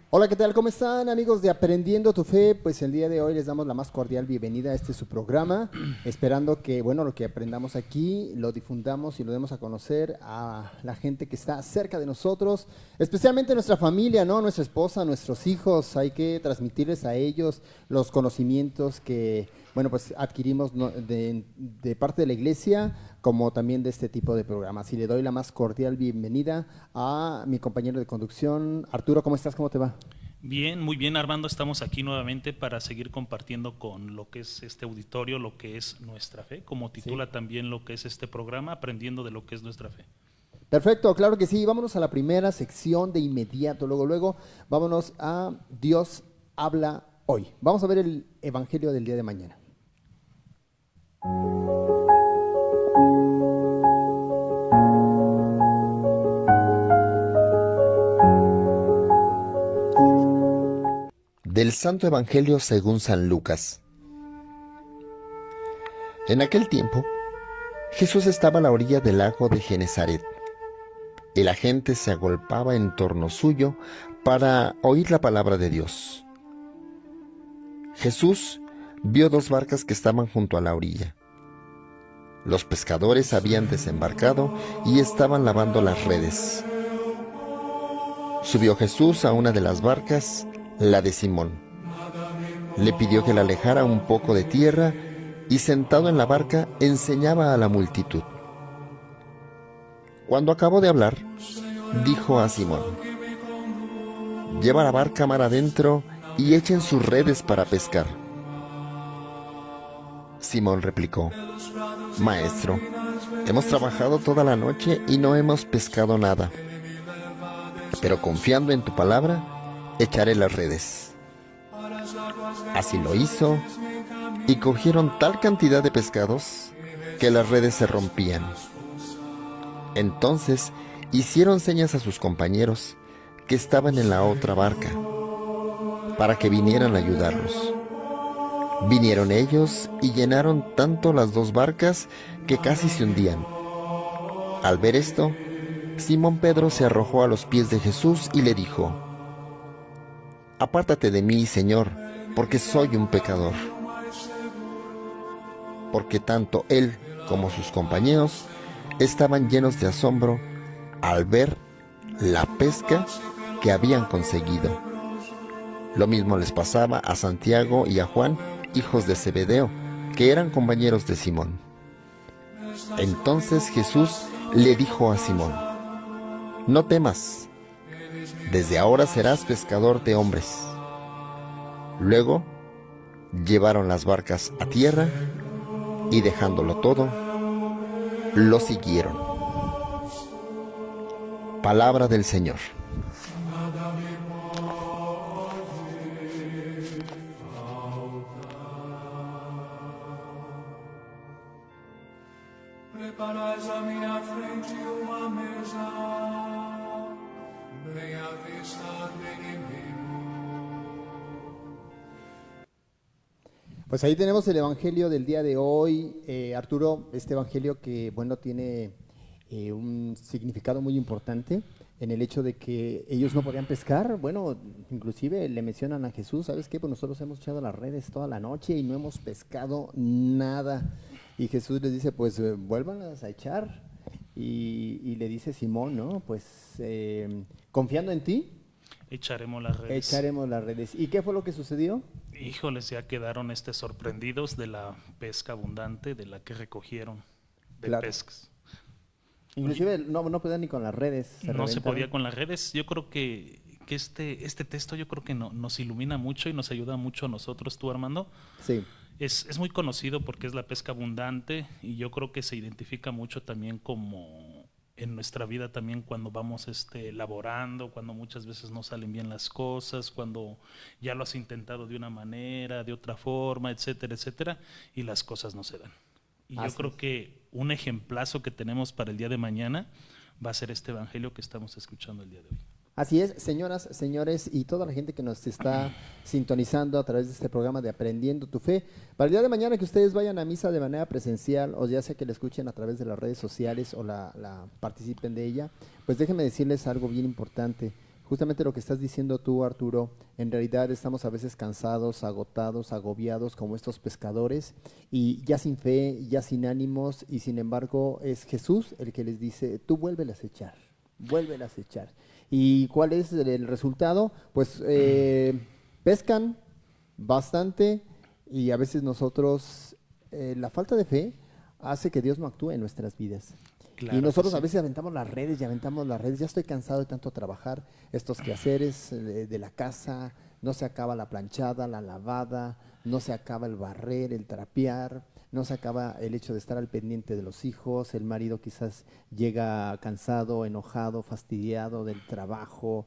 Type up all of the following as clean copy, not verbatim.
Hola, ¿qué tal? ¿Cómo están, amigos de Aprendiendo tu Fe? Pues el día de hoy les damos la más cordial bienvenida a este su programa, esperando que, bueno, lo que aprendamos aquí lo difundamos y lo demos a conocer a la gente que está cerca de nosotros, especialmente nuestra familia, ¿no? Nuestra esposa, nuestros hijos, hay que transmitirles a ellos los conocimientos que, bueno, pues adquirimos de parte de la iglesia, como también de este tipo de programas. Y le doy la más cordial bienvenida a mi compañero de conducción, Arturo. ¿Cómo estás? ¿Cómo te va? Bien, muy bien, Armando. Estamos aquí nuevamente para seguir compartiendo con lo que es este auditorio, lo que es nuestra fe, como Sí. titula también lo que es este programa, aprendiendo de lo que es nuestra fe. Perfecto, claro que sí. Vámonos a la primera sección de inmediato. Luego, vámonos a Dios habla hoy. Vamos a ver el Evangelio del día de mañana. Del Santo Evangelio según San Lucas. En aquel tiempo, Jesús estaba a la orilla del lago de Genezaret, y la gente se agolpaba en torno suyo para oír la palabra de Dios. Jesús vio dos barcas que estaban junto a la orilla. Los pescadores habían desembarcado y estaban lavando las redes. Subió Jesús a una de las barcas, la de Simón. Le pidió que la alejara un poco de tierra y sentado en la barca enseñaba a la multitud. Cuando acabó de hablar, dijo a Simón: «Lleva la barca mar adentro y echen sus redes para pescar». Simón replicó: «Maestro, hemos trabajado toda la noche y no hemos pescado nada, pero confiando en tu palabra, echaré las redes». Así lo hizo, y cogieron tal cantidad de pescados que las redes se rompían. Entonces hicieron señas a sus compañeros que estaban en la otra barca para que vinieran a ayudarlos. Vinieron ellos y llenaron tanto las dos barcas que casi se hundían. Al ver esto, Simón Pedro se arrojó a los pies de Jesús y le dijo: «Apártate de mí, Señor, porque soy un pecador». Porque tanto él como sus compañeros estaban llenos de asombro al ver la pesca que habían conseguido. Lo mismo les pasaba a Santiago y a Juan, hijos de Zebedeo, que eran compañeros de Simón. Entonces Jesús le dijo a Simón: «No temas, desde ahora serás pescador de hombres». Luego llevaron las barcas a tierra y dejándolo todo, lo siguieron. Palabra del Señor. Preparais a minha frente uma mesa, bem à vista do inimigo. Pues ahí tenemos el Evangelio del día de hoy. Arturo, este Evangelio que, bueno, tiene un significado muy importante en el hecho de que ellos no podían pescar. Bueno, inclusive le mencionan a Jesús: ¿sabes qué? Pues nosotros hemos echado las redes toda la noche y no hemos pescado nada. Y Jesús les dice: pues vuélvanlas a echar. Y le dice Simón, ¿no? Pues confiando en ti, Echaremos las redes. echaremos las redes. ¿Y qué fue lo que sucedió? Híjoles, ya quedaron sorprendidos de la pesca abundante de la que recogieron de Claro. pescas. Oye, Inclusive no podían ni con las redes, se no se podía reventaron. con las redes. Yo creo que este texto yo creo que nos ilumina mucho y nos ayuda mucho a nosotros, tú Armando. Sí, Es muy conocido porque es la pesca abundante y yo creo que se identifica mucho también como en nuestra vida también cuando vamos laborando, cuando muchas veces no salen bien las cosas, cuando ya lo has intentado de una manera, de otra forma, etcétera, etcétera, y las cosas no se dan. Y yo así creo es. que un ejemplazo que tenemos para el día de mañana va a ser este evangelio que estamos escuchando el día de hoy. Así es, señoras, señores y toda la gente que nos está sintonizando a través de este programa de Aprendiendo tu Fe. Para el día de mañana que ustedes vayan a misa de manera presencial o ya sea que la escuchen a través de las redes sociales o la participen de ella, pues déjenme decirles algo bien importante. Justamente lo que estás diciendo tú, Arturo, en realidad estamos a veces cansados, agotados, agobiados como estos pescadores y ya sin fe, ya sin ánimos y sin embargo es Jesús el que les dice, tú vuélvelas a echar, vuélvelas a echar. ¿Y cuál es el resultado? Pues pescan bastante y a veces nosotros, la falta de fe hace que Dios no actúe en nuestras vidas. Claro Y que nosotros a sí. veces aventamos las redes y aventamos las redes. Ya estoy cansado de tanto trabajar, estos quehaceres de la casa, no se acaba la planchada, la lavada, no se acaba el barrer, el trapear, no se acaba el hecho de estar al pendiente de los hijos, el marido quizás llega cansado, enojado, fastidiado del trabajo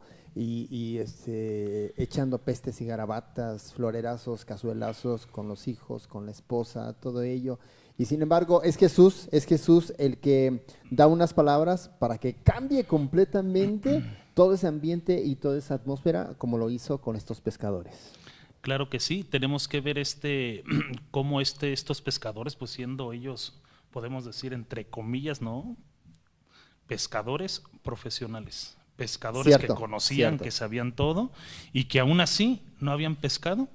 echando pestes y garabatas, florerazos, cazuelazos con los hijos, con la esposa, todo ello. Y sin embargo, es Jesús el que da unas palabras para que cambie completamente todo ese ambiente y toda esa atmósfera, como lo hizo con estos pescadores. Claro que sí, tenemos que ver cómo estos pescadores, pues siendo ellos, podemos decir entre comillas, ¿no? Pescadores profesionales, pescadores que Cierto, conocían, cierto. que sabían todo y que aún así no habían pescado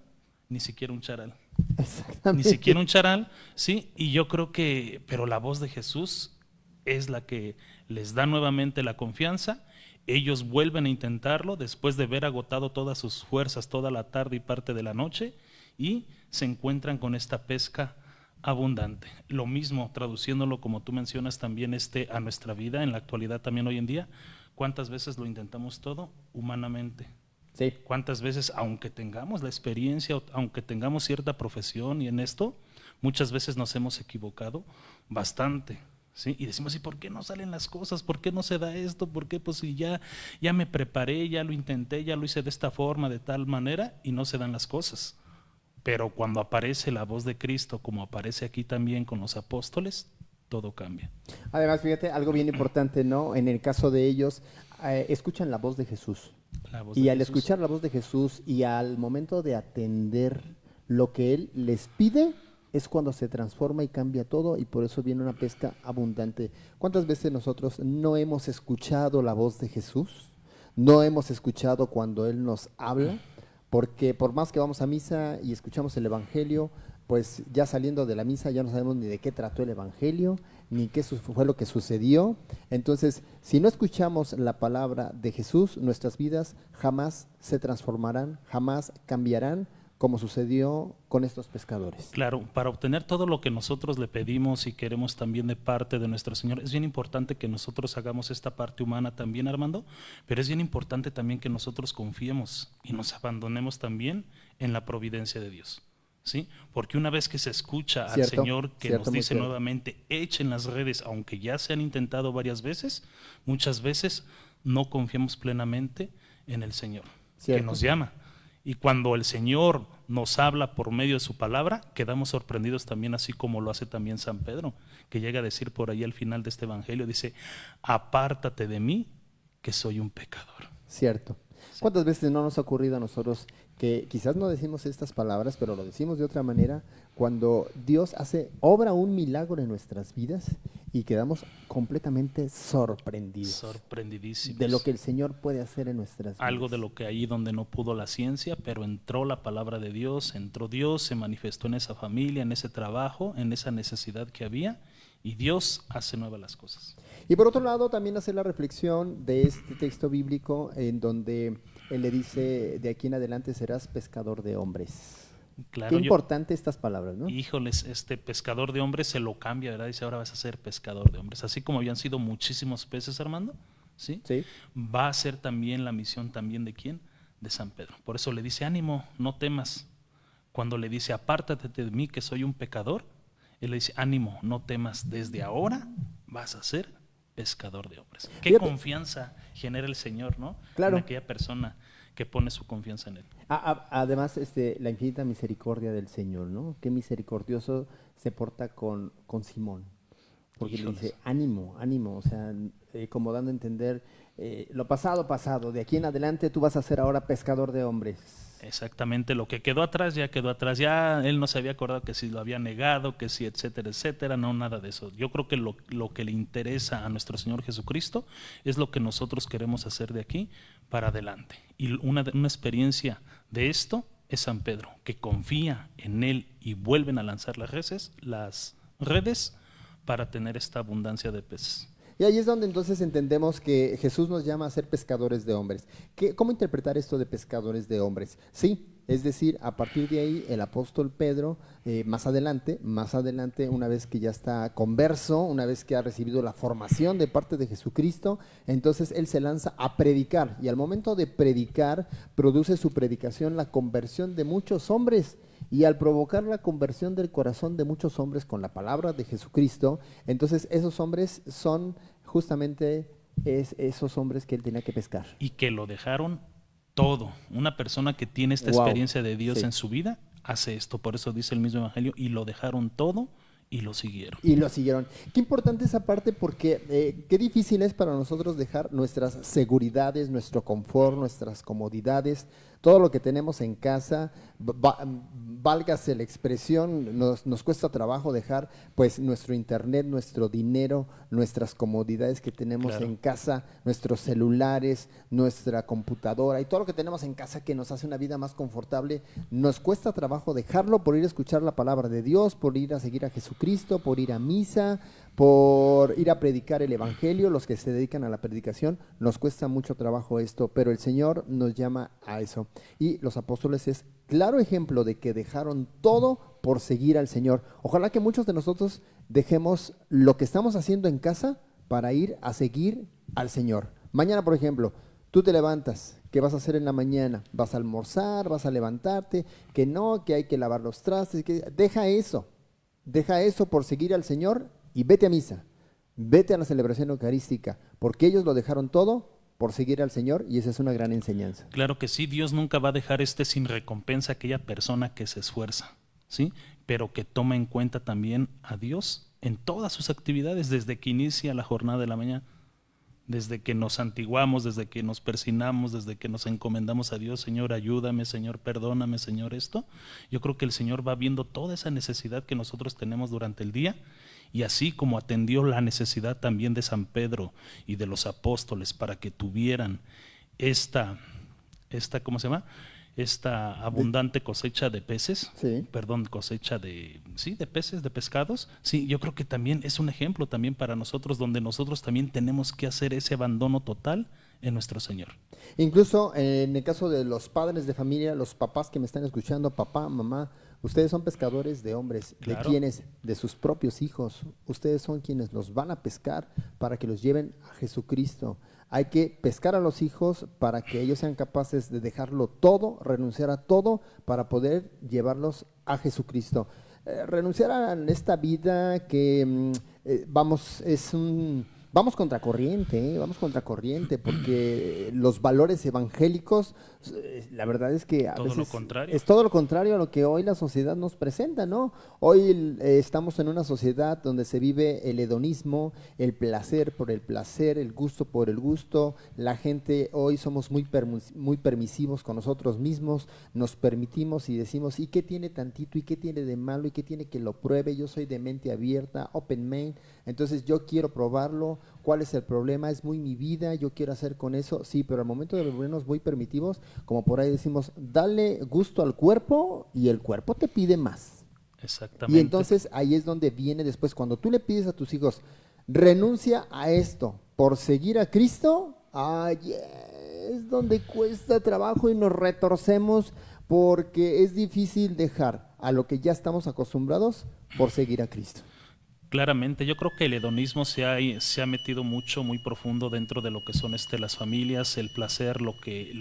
ni siquiera un charal. Ni siquiera Exactamente. un charal, sí, y yo creo que, pero la voz de Jesús es la que les da nuevamente la confianza. Ellos vuelven a intentarlo después de haber agotado todas sus fuerzas toda la tarde y parte de la noche y se encuentran con esta pesca abundante. Lo mismo, traduciéndolo como tú mencionas también a nuestra vida, en la actualidad también hoy en día, ¿cuántas veces lo intentamos todo humanamente? Sí, ¿Cuántas veces, aunque tengamos la experiencia, aunque tengamos cierta profesión y en esto, muchas veces nos hemos equivocado bastante? ¿Sí? Y decimos, ¿y por qué no salen las cosas? ¿Por qué no se da esto? ¿Por qué? Pues si ya me preparé, ya lo intenté, ya lo hice de esta forma, de tal manera, y no se dan las cosas. Pero cuando aparece la voz de Cristo, como aparece aquí también con los apóstoles, todo cambia. además, fíjate, algo bien importante, ¿no? En el caso de ellos, escuchan la voz de Jesús. La voz de Y al Jesús. escuchar la voz de Jesús y al momento de atender lo que Él les pide, es cuando se transforma y cambia todo y por eso viene una pesca abundante. ¿Cuántas veces nosotros no hemos escuchado la voz de Jesús? No hemos escuchado cuando Él nos habla, porque por más que vamos a misa y escuchamos el Evangelio, pues ya saliendo de la misa ya no sabemos ni de qué trató el Evangelio, ni qué fue lo que sucedió. Entonces, si no escuchamos la palabra de Jesús, nuestras vidas jamás se transformarán, jamás cambiarán, como sucedió con estos pescadores. Claro, para obtener todo lo que nosotros le pedimos y queremos también de parte de nuestro Señor, es bien importante que nosotros hagamos esta parte humana también, Armando, pero es bien importante también que nosotros confiemos y nos abandonemos también en la providencia de Dios. ¿Sí? Porque una vez que se escucha al Cierto, Señor que cierto, nos muy dice cierto. nuevamente, echen las redes, aunque ya se han intentado varias veces, muchas veces no confiamos plenamente en el Señor, que Cierto. nos llama. Y cuando el Señor nos habla por medio de su palabra, quedamos sorprendidos también, así como lo hace también San Pedro, que llega a decir por ahí al final de este evangelio, dice, apártate de mí, que soy un pecador. Cierto. ¿Cuántas veces no nos ha ocurrido a nosotros que quizás no decimos estas palabras, pero lo decimos de otra manera, cuando Dios obra un milagro en nuestras vidas y quedamos completamente sorprendidos Sorprendidísimos. de lo que el Señor puede hacer en nuestras vidas? Algo de lo que ahí donde no pudo la ciencia, pero entró la palabra de Dios, entró Dios, se manifestó en esa familia, en ese trabajo, en esa necesidad que había, y Dios hace nuevas las cosas. Y por otro lado, también hacer la reflexión de este texto bíblico en donde Él le dice, de aquí en adelante serás pescador de hombres. Claro, Qué importante estas palabras, ¿no? híjoles, este pescador de hombres se lo cambia, ¿verdad? Dice, ahora vas a ser pescador de hombres. Así como habían sido muchísimos peces, Armando, ¿sí? Sí. Va a ser también la misión también de quién? De San Pedro. Por eso le dice, ánimo, no temas. Cuando le dice, apártate de mí que soy un pecador, él le dice, ánimo, no temas, desde ahora vas a ser pescador de hombres. Qué Fíjate. confianza genera el Señor, ¿no? Claro. En aquella persona que pone su confianza en él. Además, la infinita misericordia del Señor, ¿no? Qué misericordioso se porta con Simón. porque le Híjoles. dice, ánimo, ánimo, o sea, como dando a entender, lo pasado, pasado, de aquí en adelante tú vas a ser ahora pescador de hombres. Exactamente, lo que quedó atrás ya quedó atrás. Ya él no se había acordado que si lo había negado, que si etcétera, etcétera. No, nada de eso. Yo creo que lo que le interesa a nuestro Señor Jesucristo es lo que nosotros queremos hacer de aquí para adelante. Y una experiencia de esto es San Pedro, que confía en Él y vuelven a lanzar las redes para tener esta abundancia de peces. Y ahí es donde entonces entendemos que Jesús nos llama a ser pescadores de hombres. ¿Cómo interpretar esto de pescadores de hombres? Sí, es decir, a partir de ahí el apóstol Pedro, más adelante, una vez que ya está converso, una vez que ha recibido la formación de parte de Jesucristo, entonces él se lanza a predicar y al momento de predicar produce su predicación la conversión de muchos hombres. Y al provocar la conversión del corazón de muchos hombres con la palabra de Jesucristo, entonces esos hombres son justamente esos hombres que él tenía que pescar. Y que lo dejaron todo. Una persona que tiene esta Wow. experiencia de Dios Sí. en su vida hace esto. Por eso dice el mismo Evangelio, y lo dejaron todo y lo siguieron. Y lo siguieron. Qué importante esa parte porque qué difícil es para nosotros dejar nuestras seguridades, nuestro confort, nuestras comodidades, todo lo que tenemos en casa, válgase la expresión, nos cuesta trabajo dejar pues nuestro internet, nuestro dinero, nuestras comodidades que tenemos Claro. en casa, nuestros celulares, nuestra computadora y todo lo que tenemos en casa que nos hace una vida más confortable, nos cuesta trabajo dejarlo por ir a escuchar la palabra de Dios, por ir a seguir a Jesucristo, por ir a misa, por ir a predicar el evangelio. Los que se dedican a la predicación, nos cuesta mucho trabajo esto, pero el Señor nos llama a eso. Y los apóstoles es claro ejemplo de que dejaron todo por seguir al Señor. Ojalá que muchos de nosotros dejemos lo que estamos haciendo en casa para ir a seguir al Señor. Mañana, por ejemplo, tú te levantas, ¿qué vas a hacer en la mañana? ¿Vas a almorzar? ¿Vas a levantarte? Que no, que hay que lavar los trastes. Deja eso por seguir al Señor y vete a misa, vete a la celebración eucarística, porque ellos lo dejaron todo por seguir al Señor y esa es una gran enseñanza. Claro que sí, Dios nunca va a dejar sin recompensa a aquella persona que se esfuerza, ¿sí? Pero que toma en cuenta también a Dios en todas sus actividades, desde que inicia la jornada de la mañana, desde que nos santiguamos, desde que nos persinamos, desde que nos encomendamos a Dios, Señor, ayúdame, Señor, perdóname, Señor, esto. Yo creo que el Señor va viendo toda esa necesidad que nosotros tenemos durante el día, y así como atendió la necesidad también de San Pedro y de los apóstoles para que tuvieran esta ¿cómo se llama? Esta abundante cosecha de peces, Sí. cosecha de peces, de pescados. Sí, yo creo que también es un ejemplo también para nosotros, donde nosotros también tenemos que hacer ese abandono total en nuestro Señor. Incluso en el caso de los padres de familia, los papás que me están escuchando, papá, mamá, ustedes son pescadores de hombres. Claro. ¿De quiénes? De sus propios hijos. Ustedes son quienes los van a pescar para que los lleven a Jesucristo. Hay que pescar a los hijos para que ellos sean capaces de dejarlo todo, renunciar a todo para poder llevarlos a Jesucristo. Renunciar a esta vida que vamos contracorriente, porque los valores evangélicos, la verdad es que a Todo lo veces contrario. es todo lo contrario a lo que hoy la sociedad nos presenta, ¿no? Hoy estamos en una sociedad donde se vive el hedonismo, el placer por el placer, el gusto por el gusto. La gente hoy somos muy permisivos con nosotros mismos, nos permitimos y decimos, ¿y qué tiene tantito? ¿Y qué tiene de malo? ¿Y qué tiene que lo pruebe? Yo soy de mente abierta, open mind, entonces yo quiero probarlo. ¿Cuál es el problema? Es muy mi vida, yo quiero hacer con eso. Sí, pero al momento de volvernos muy permitivos, como por ahí decimos, dale gusto al cuerpo y el cuerpo te pide más. Exactamente. Y entonces ahí es donde viene después, cuando tú le pides a tus hijos, renuncia a esto por seguir a Cristo, ahí es donde cuesta trabajo y nos retorcemos porque es difícil dejar a lo que ya estamos acostumbrados por seguir a Cristo. Claramente, yo creo que el hedonismo se ha metido mucho, muy profundo dentro de lo que son las familias, el placer, lo que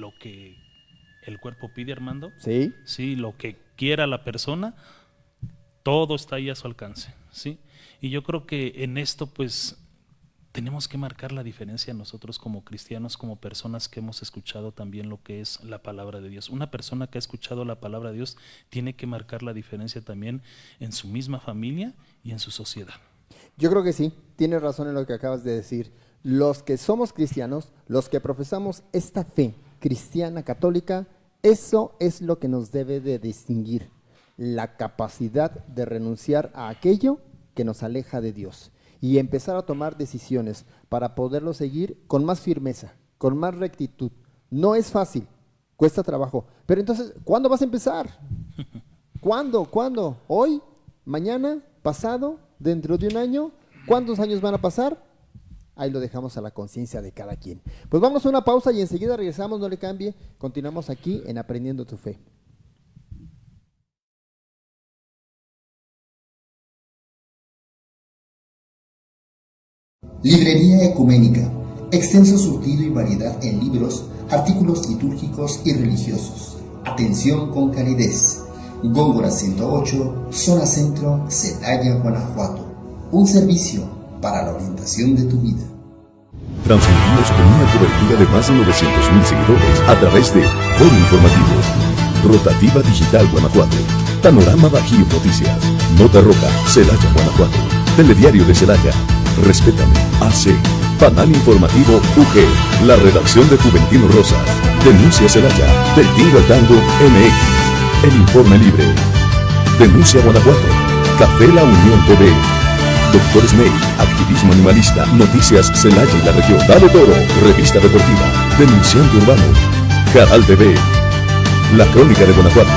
el cuerpo pide, Armando. ¿Sí? Sí, lo que quiera la persona, todo está ahí a su alcance, ¿sí? Y yo creo que en esto, pues, tenemos que marcar la diferencia nosotros como cristianos, como personas que hemos escuchado también lo que es la palabra de Dios. Una persona que ha escuchado la palabra de Dios tiene que marcar la diferencia también en su misma familia y en su sociedad. Yo creo que sí, tienes razón en lo que acabas de decir. Los que somos cristianos, los que profesamos esta fe cristiana católica, eso es lo que nos debe de distinguir, la capacidad de renunciar a aquello que nos aleja de Dios y empezar a tomar decisiones para poderlo seguir con más firmeza, con más rectitud. No es fácil, cuesta trabajo, pero entonces, ¿cuándo vas a empezar? ¿Cuándo? ¿Cuándo? ¿Hoy? ¿Mañana? ¿Pasado? ¿Dentro de un año? ¿Cuántos años van a pasar? Ahí lo dejamos a la conciencia de cada quien. Pues vamos a una pausa y enseguida regresamos, no le cambie. Continuamos aquí en Aprendiendo tu Fe. Librería Ecuménica. Extenso surtido y variedad en libros, artículos litúrgicos y religiosos. Atención con calidez. Góngora 108, Zona Centro, Celaya, Guanajuato. Un servicio para la orientación de tu vida. Transmitimos con una cobertura de más de 900.000 seguidores a través de Foro Informativo, Rotativa Digital Guanajuato, Panorama Bajío Noticias, Nota Roja, Celaya, Guanajuato, Telediario de Celaya, Respétame, AC, Panal Informativo UG, la redacción de Juventino Rosas, Denuncia Celaya, Del Tingo al Tango MX. El Informe Libre. Denuncia Guanajuato. Café La Unión TV. Doctor Sney. Activismo animalista. Noticias Celaya y la región. Dale Toro. Revista deportiva. Denunciante urbano. Canal TV. La Crónica de Guanajuato.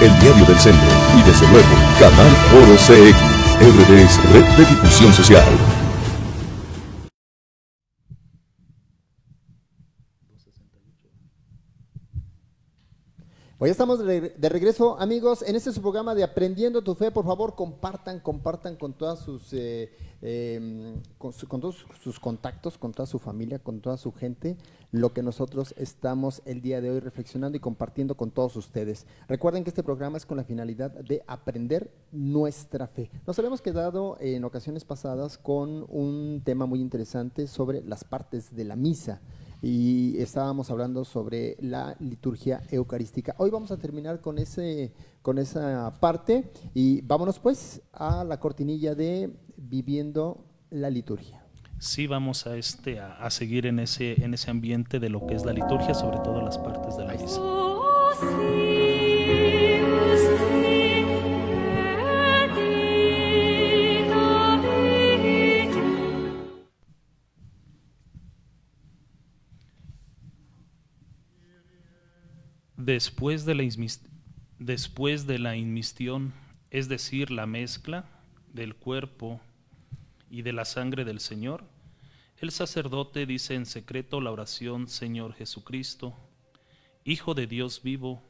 El Diario del Centro. Y desde luego, Canal Foro CX. RDS, Red de Difusión Social. Hoy estamos de regreso, amigos, en este es su programa de Aprendiendo tu Fe. Por favor, compartan con todas con todos sus contactos, con toda su familia, con toda su gente, lo que nosotros estamos el día de hoy reflexionando y compartiendo con todos ustedes. Recuerden que este programa es con la finalidad de aprender nuestra fe. Nos habíamos quedado en ocasiones pasadas con un tema muy interesante sobre las partes de la misa. Y estábamos hablando sobre la liturgia eucarística. Hoy vamos a terminar con esa parte y vámonos pues a la cortinilla de Viviendo la Liturgia. Sí, vamos a seguir en ese ambiente de lo que es la liturgia, sobre todo las partes de la misa. Después de la inmistión, es decir, la mezcla del cuerpo y de la sangre del Señor, el sacerdote dice en secreto la oración: Señor Jesucristo, Hijo de Dios vivo,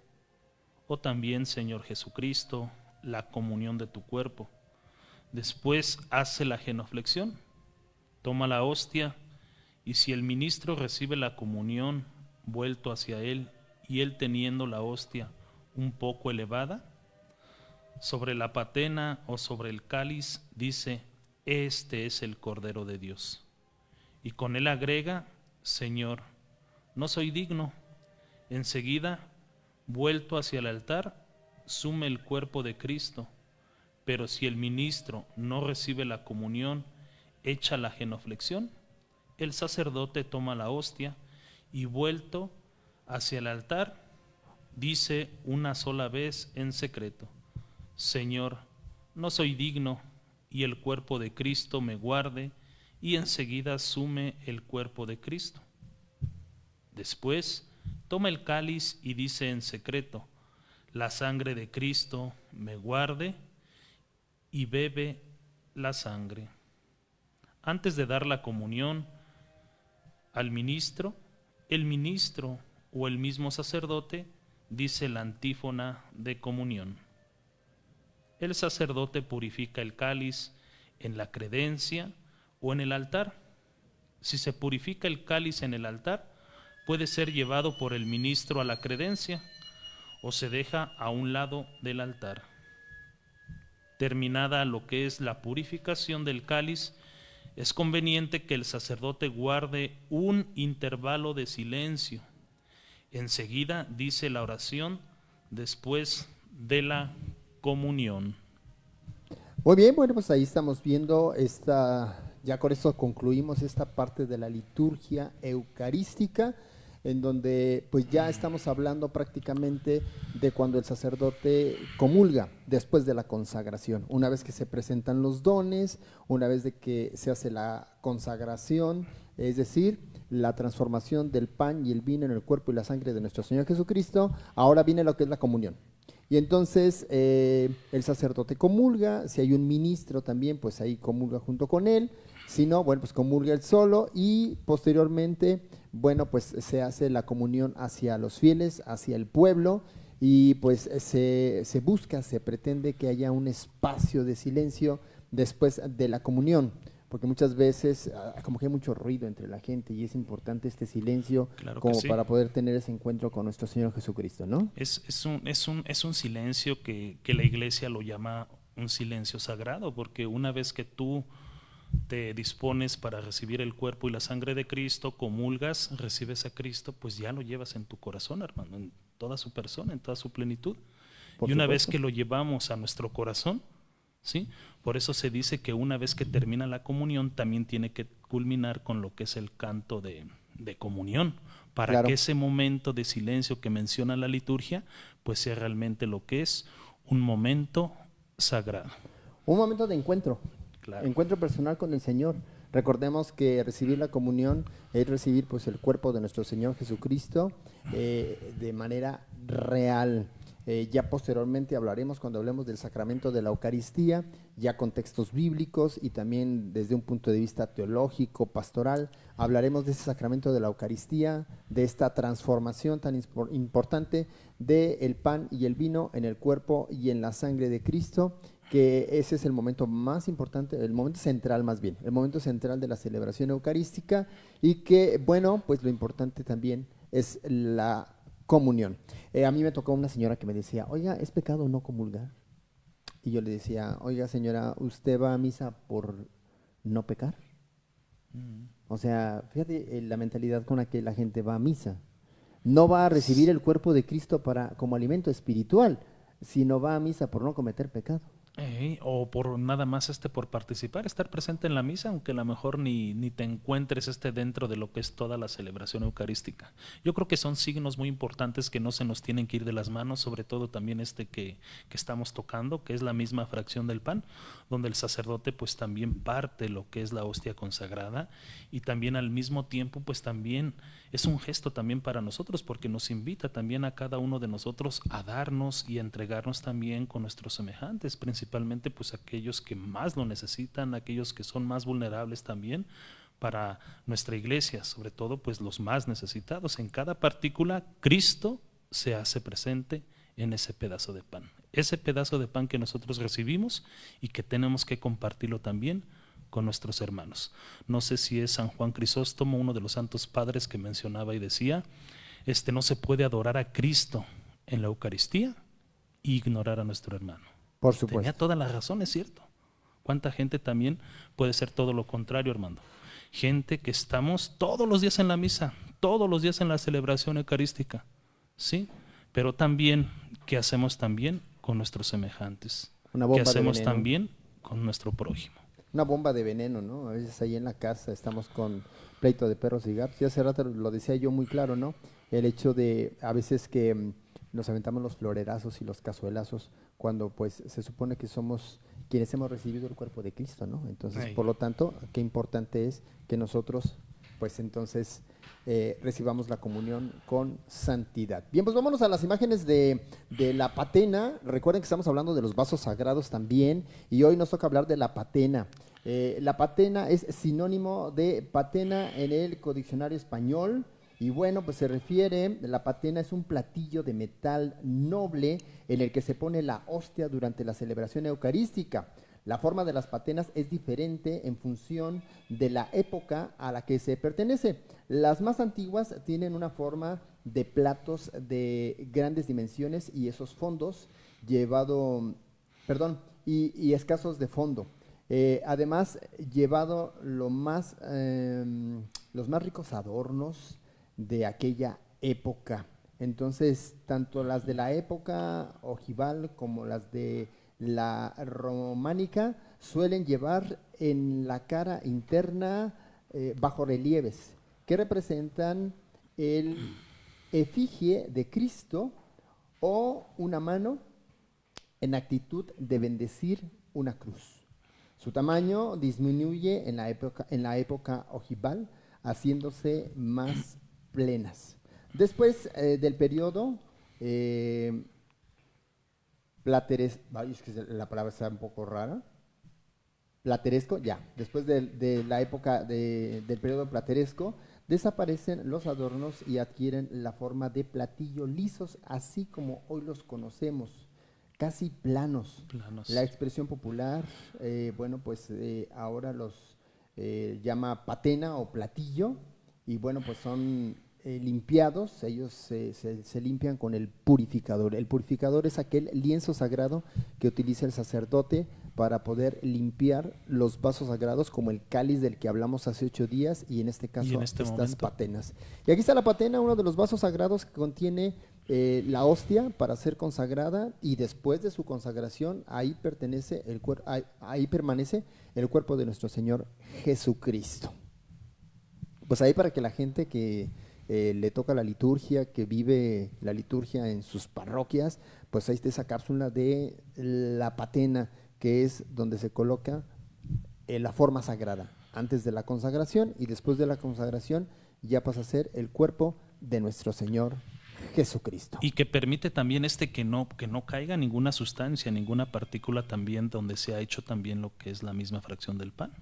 o también Señor Jesucristo, la comunión de tu cuerpo. Después hace la genuflexión, toma la hostia, y si el ministro recibe la comunión vuelto hacia él, y él teniendo la hostia un poco elevada, sobre la patena o sobre el cáliz dice: este es el Cordero de Dios. Y con él agrega: Señor, no soy digno. Enseguida, vuelto hacia el altar, sume el cuerpo de Cristo. Pero si el ministro no recibe la comunión, hecha la genuflexión, el sacerdote toma la hostia y vuelto hacia el altar, dice una sola vez en secreto: Señor, no soy digno, y el cuerpo de Cristo me guarde, y enseguida sume el cuerpo de Cristo. Después toma el cáliz y dice en secreto: la sangre de Cristo me guarde, y bebe la sangre. Antes de dar la comunión al ministro, el ministro o el mismo sacerdote dice la antífona de comunión. El sacerdote purifica el cáliz en la credencia o en el altar. Si se purifica el cáliz en el altar, puede ser llevado por el ministro a la credencia o se deja a un lado del altar. Terminada lo que es la purificación del cáliz, es conveniente que el sacerdote guarde un intervalo de silencio. Enseguida dice la oración después de la comunión. Muy bien, bueno, pues ahí estamos viendo ya con esto concluimos esta parte de la liturgia eucarística, en donde pues ya estamos hablando prácticamente de cuando el sacerdote comulga después de la consagración, una vez que se presentan los dones, una vez de que se hace la consagración, es decir, la transformación del pan y el vino en el cuerpo y la sangre de nuestro Señor Jesucristo. Ahora viene lo que es la comunión. Y entonces el sacerdote comulga, si hay un ministro también, pues ahí comulga junto con él, si no, bueno, pues comulga él solo y posteriormente, bueno, pues se hace la comunión hacia los fieles, hacia el pueblo y pues se busca, se pretende que haya un espacio de silencio después de la comunión, porque muchas veces como que hay mucho ruido entre la gente y es importante este silencio Claro que como sí. para poder tener ese encuentro con nuestro Señor Jesucristo, ¿no? Es un silencio que la iglesia lo llama un silencio sagrado, porque una vez que tú te dispones para recibir el cuerpo y la sangre de Cristo, comulgas, recibes a Cristo, pues ya lo llevas en tu corazón, hermano, en toda su persona, en toda su plenitud. Por Y una vez supuesto. que lo llevamos a nuestro corazón, ¿sí? Por eso se dice que una vez que termina la comunión, también tiene que culminar con lo que es el canto de comunión, para Claro. que ese momento de silencio que menciona la liturgia, pues sea realmente lo que es un momento sagrado. Un momento de encuentro, Claro. encuentro personal con el Señor. Recordemos que recibir la comunión es recibir pues el cuerpo de nuestro Señor Jesucristo de manera real. Ya posteriormente hablaremos cuando hablemos del sacramento de la Eucaristía, ya con textos bíblicos y también desde un punto de vista teológico, pastoral, hablaremos de ese sacramento de la Eucaristía, de esta transformación tan importante del pan y el vino en el cuerpo y en la sangre de Cristo, que ese es el momento más importante, el momento central más bien, el momento central de la celebración eucarística y que, bueno, pues lo importante también es la comunión. A mí me tocó una señora que me decía, oiga, ¿es pecado no comulgar? Y yo le decía, oiga señora, ¿usted va a misa por no pecar? O sea, fíjate la mentalidad con la que la gente va a misa. No va a recibir el cuerpo de Cristo como alimento espiritual, sino va a misa por no cometer pecado. O por nada más por participar, estar presente en la misa, aunque a lo mejor ni te encuentres dentro de lo que es toda la celebración eucarística. Yo creo que son signos muy importantes que no se nos tienen que ir de las manos, sobre todo también que estamos tocando, que es la misma fracción del pan, donde el sacerdote pues también parte lo que es la hostia consagrada y también al mismo tiempo pues también es un gesto también para nosotros, porque nos invita también a cada uno de nosotros a darnos y a entregarnos también con nuestros semejantes, principalmente pues aquellos que más lo necesitan, aquellos que son más vulnerables también para nuestra iglesia, sobre todo pues los más necesitados. En cada partícula Cristo se hace presente en ese pedazo de pan. Ese pedazo de pan que nosotros recibimos y que tenemos que compartirlo también con nuestros hermanos. No sé si es San Juan Crisóstomo, uno de los santos padres, que mencionaba y decía, no se puede adorar a Cristo en la Eucaristía e ignorar a nuestro hermano. Por supuesto. Tenía toda la razón, es cierto. ¿Cuánta gente también puede ser todo lo contrario, hermano? Gente que estamos todos los días en la misa, todos los días en la celebración eucarística, ¿sí? Pero también, ¿qué hacemos también con nuestros semejantes? Una bomba ¿Qué hacemos de veneno. también con nuestro prójimo? Una bomba de veneno, ¿no? A veces ahí en la casa estamos con pleito de perros y gatos. Y hace rato lo decía yo muy claro, ¿no? El hecho de a veces que nos aventamos los florerazos y los cazuelazos cuando pues se supone que somos quienes hemos recibido el cuerpo de Cristo, ¿no? Entonces, Ay. por lo tanto, qué importante es que nosotros pues entonces recibamos la comunión con santidad. Bien, pues vámonos a las imágenes de la patena. Recuerden que estamos hablando de los vasos sagrados también y hoy nos toca hablar de la patena. La patena es sinónimo de patena en el Codiccionario Español y bueno, pues se refiere, la patena es un platillo de metal noble en el que se pone la hostia durante la celebración eucarística. La forma de las patenas es diferente en función de la época a la que se pertenece. Las más antiguas tienen una forma de platos de grandes dimensiones y esos fondos y escasos de fondo. Además, llevado los más ricos adornos de aquella época. Entonces, tanto las de la época ojival como las de la románica, suelen llevar en la cara interna bajorrelieves que representan el efigie de Cristo o una mano en actitud de bendecir una cruz. Su tamaño disminuye en la época ojival, haciéndose más plenas. Después del periodo es que la palabra está un poco rara. Plateresco, ya. Después de la época del periodo plateresco, desaparecen los adornos y adquieren la forma de platillo lisos, así como hoy los conocemos, casi planos. La expresión popular, ahora los llama patena o platillo, y bueno, pues son limpiados. Ellos se limpian con el purificador. El purificador es aquel lienzo sagrado que utiliza el sacerdote para poder limpiar los vasos sagrados, como el cáliz del que hablamos hace 8 días, y en este caso estas patenas. Y aquí está la patena, uno de los vasos sagrados que contiene la hostia para ser consagrada, y después de su consagración ahí permanece el cuerpo de nuestro Señor Jesucristo. Pues ahí, para que la gente que le toca la liturgia, que vive la liturgia en sus parroquias, pues ahí está esa cápsula de la patena, que es donde se coloca la forma sagrada, antes de la consagración, y después de la consagración ya pasa a ser el cuerpo de nuestro Señor Jesucristo. Y que permite también que no caiga ninguna sustancia, ninguna partícula, también donde se ha hecho también lo que es la misma fracción del pan.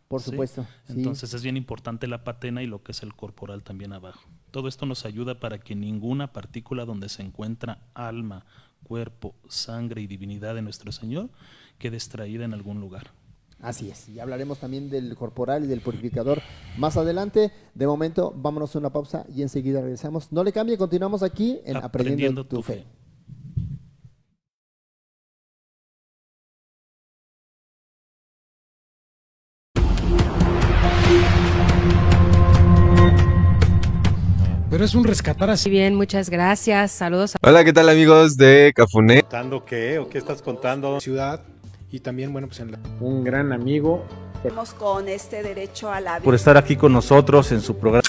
Por supuesto. Sí. Entonces es bien importante la patena y lo que es el corporal también abajo. Todo esto nos ayuda para que ninguna partícula donde se encuentra alma, cuerpo, sangre y divinidad de nuestro Señor quede extraída en algún lugar. Así es, y hablaremos también del corporal y del purificador más adelante. De momento, vámonos a una pausa y enseguida regresamos. No le cambie, continuamos aquí en Aprendiendo tu Fe. Pero es un rescatar así. Bien, muchas gracias. Saludos. Hola, ¿qué tal, amigos de Cafuné? ¿Contando qué? ¿O qué estás contando? Ciudad, y también, bueno, pues un gran amigo. Tenemos con este derecho a la vida. Por estar aquí con nosotros en su programa.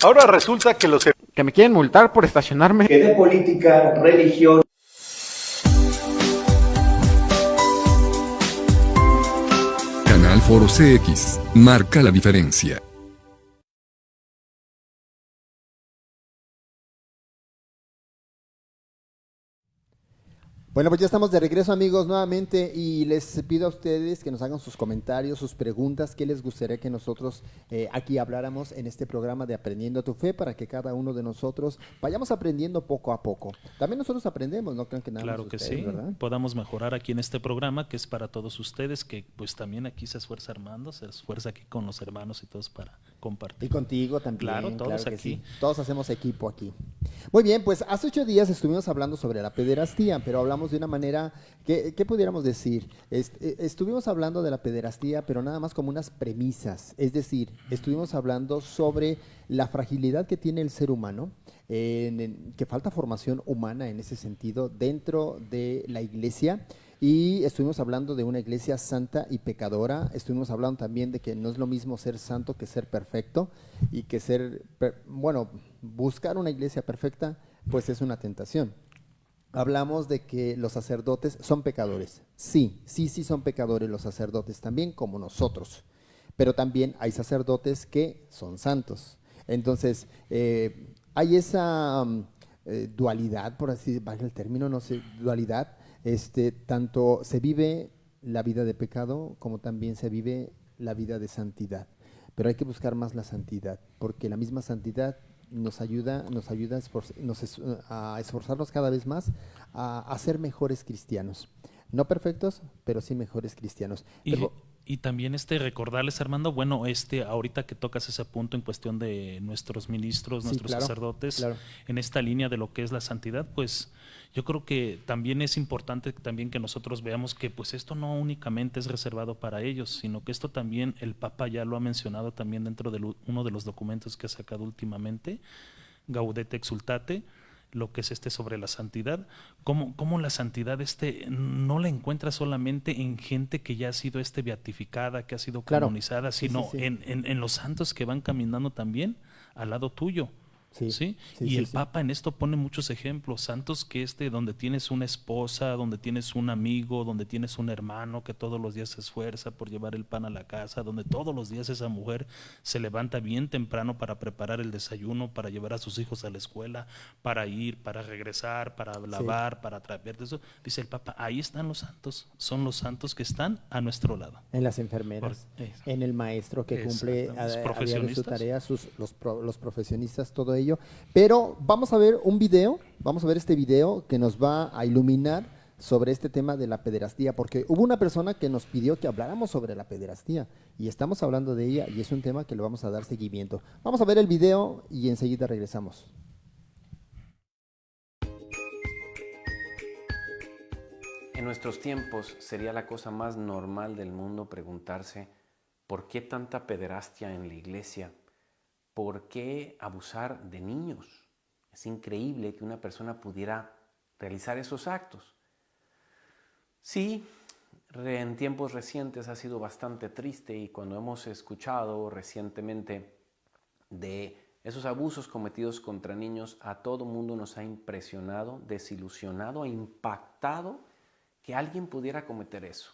Ahora resulta que los que me quieren multar por estacionarme. Que de política, religión. Canal Foro CX marca la diferencia. Bueno, pues ya estamos de regreso, amigos, nuevamente, y les pido a ustedes que nos hagan sus comentarios, sus preguntas, qué les gustaría que nosotros aquí habláramos en este programa de Aprendiendo tu Fe, para que cada uno de nosotros vayamos aprendiendo poco a poco. También nosotros aprendemos, no crean que nada claro más que ustedes, sí, ¿verdad? Podamos mejorar aquí en este programa, que es para todos ustedes, que pues también aquí se esfuerza Armando, se esfuerza aquí con los hermanos y todos para compartir. Y contigo también. Claro, todos claro aquí. Sí. Todos hacemos equipo aquí. Muy bien, pues hace 8 días estuvimos hablando sobre la pederastía, pero hablamos de una manera, ¿qué pudiéramos decir? Estuvimos hablando de la pederastía, pero nada más como unas premisas, es decir, estuvimos hablando sobre la fragilidad que tiene el ser humano, que falta formación humana en ese sentido dentro de la iglesia. Y estuvimos hablando de una iglesia santa y pecadora. Estuvimos hablando también de que no es lo mismo ser santo que ser perfecto, y que buscar una iglesia perfecta pues es una tentación. Hablamos de que los sacerdotes son pecadores. Sí son pecadores los sacerdotes también, como nosotros. Pero también hay sacerdotes que son santos. Entonces, hay esa dualidad, por así valga el término, no sé, dualidad. Tanto se vive la vida de pecado como también se vive la vida de santidad, pero hay que buscar más la santidad, porque la misma santidad nos ayuda a esforzarnos cada vez más a ser mejores cristianos, no perfectos, pero sí mejores cristianos. Y también recordarles, Armando, bueno, ahorita que tocas ese punto en cuestión de nuestros ministros, nuestros sacerdotes, en esta línea de lo que es la santidad, pues yo creo que también es importante también que nosotros veamos que pues esto no únicamente es reservado para ellos, sino que esto también el Papa ya lo ha mencionado también dentro de uno de los documentos que ha sacado últimamente, Gaudete Exsultate, lo que es sobre la santidad, cómo la santidad no la encuentra solamente en gente que ya ha sido beatificada, que ha sido canonizada, sino en los santos que van caminando también al lado tuyo. Y el Papa en esto pone muchos ejemplos, santos que donde tienes una esposa, donde tienes un amigo, donde tienes un hermano que todos los días se esfuerza por llevar el pan a la casa, donde todos los días esa mujer se levanta bien temprano para preparar el desayuno, para llevar a sus hijos a la escuela, para ir, para regresar, para lavar, para traer eso. Dice el Papa, ahí están los santos, son los santos que están a nuestro lado. En las enfermeras, en el maestro que cumple a diario su tarea, los profesionistas, todo ello. Pero vamos a ver este video que nos va a iluminar sobre este tema de la pederastía, porque hubo una persona que nos pidió que habláramos sobre la pederastía y estamos hablando de ella y es un tema que le vamos a dar seguimiento. Vamos a ver el video y enseguida regresamos. En nuestros tiempos sería la cosa más normal del mundo preguntarse ¿por qué tanta pederastia en la iglesia? ¿Por qué abusar de niños? Es increíble que una persona pudiera realizar esos actos. Sí, en tiempos recientes ha sido bastante triste y cuando hemos escuchado recientemente de esos abusos cometidos contra niños, a todo mundo nos ha impresionado, desilusionado, impactado que alguien pudiera cometer eso.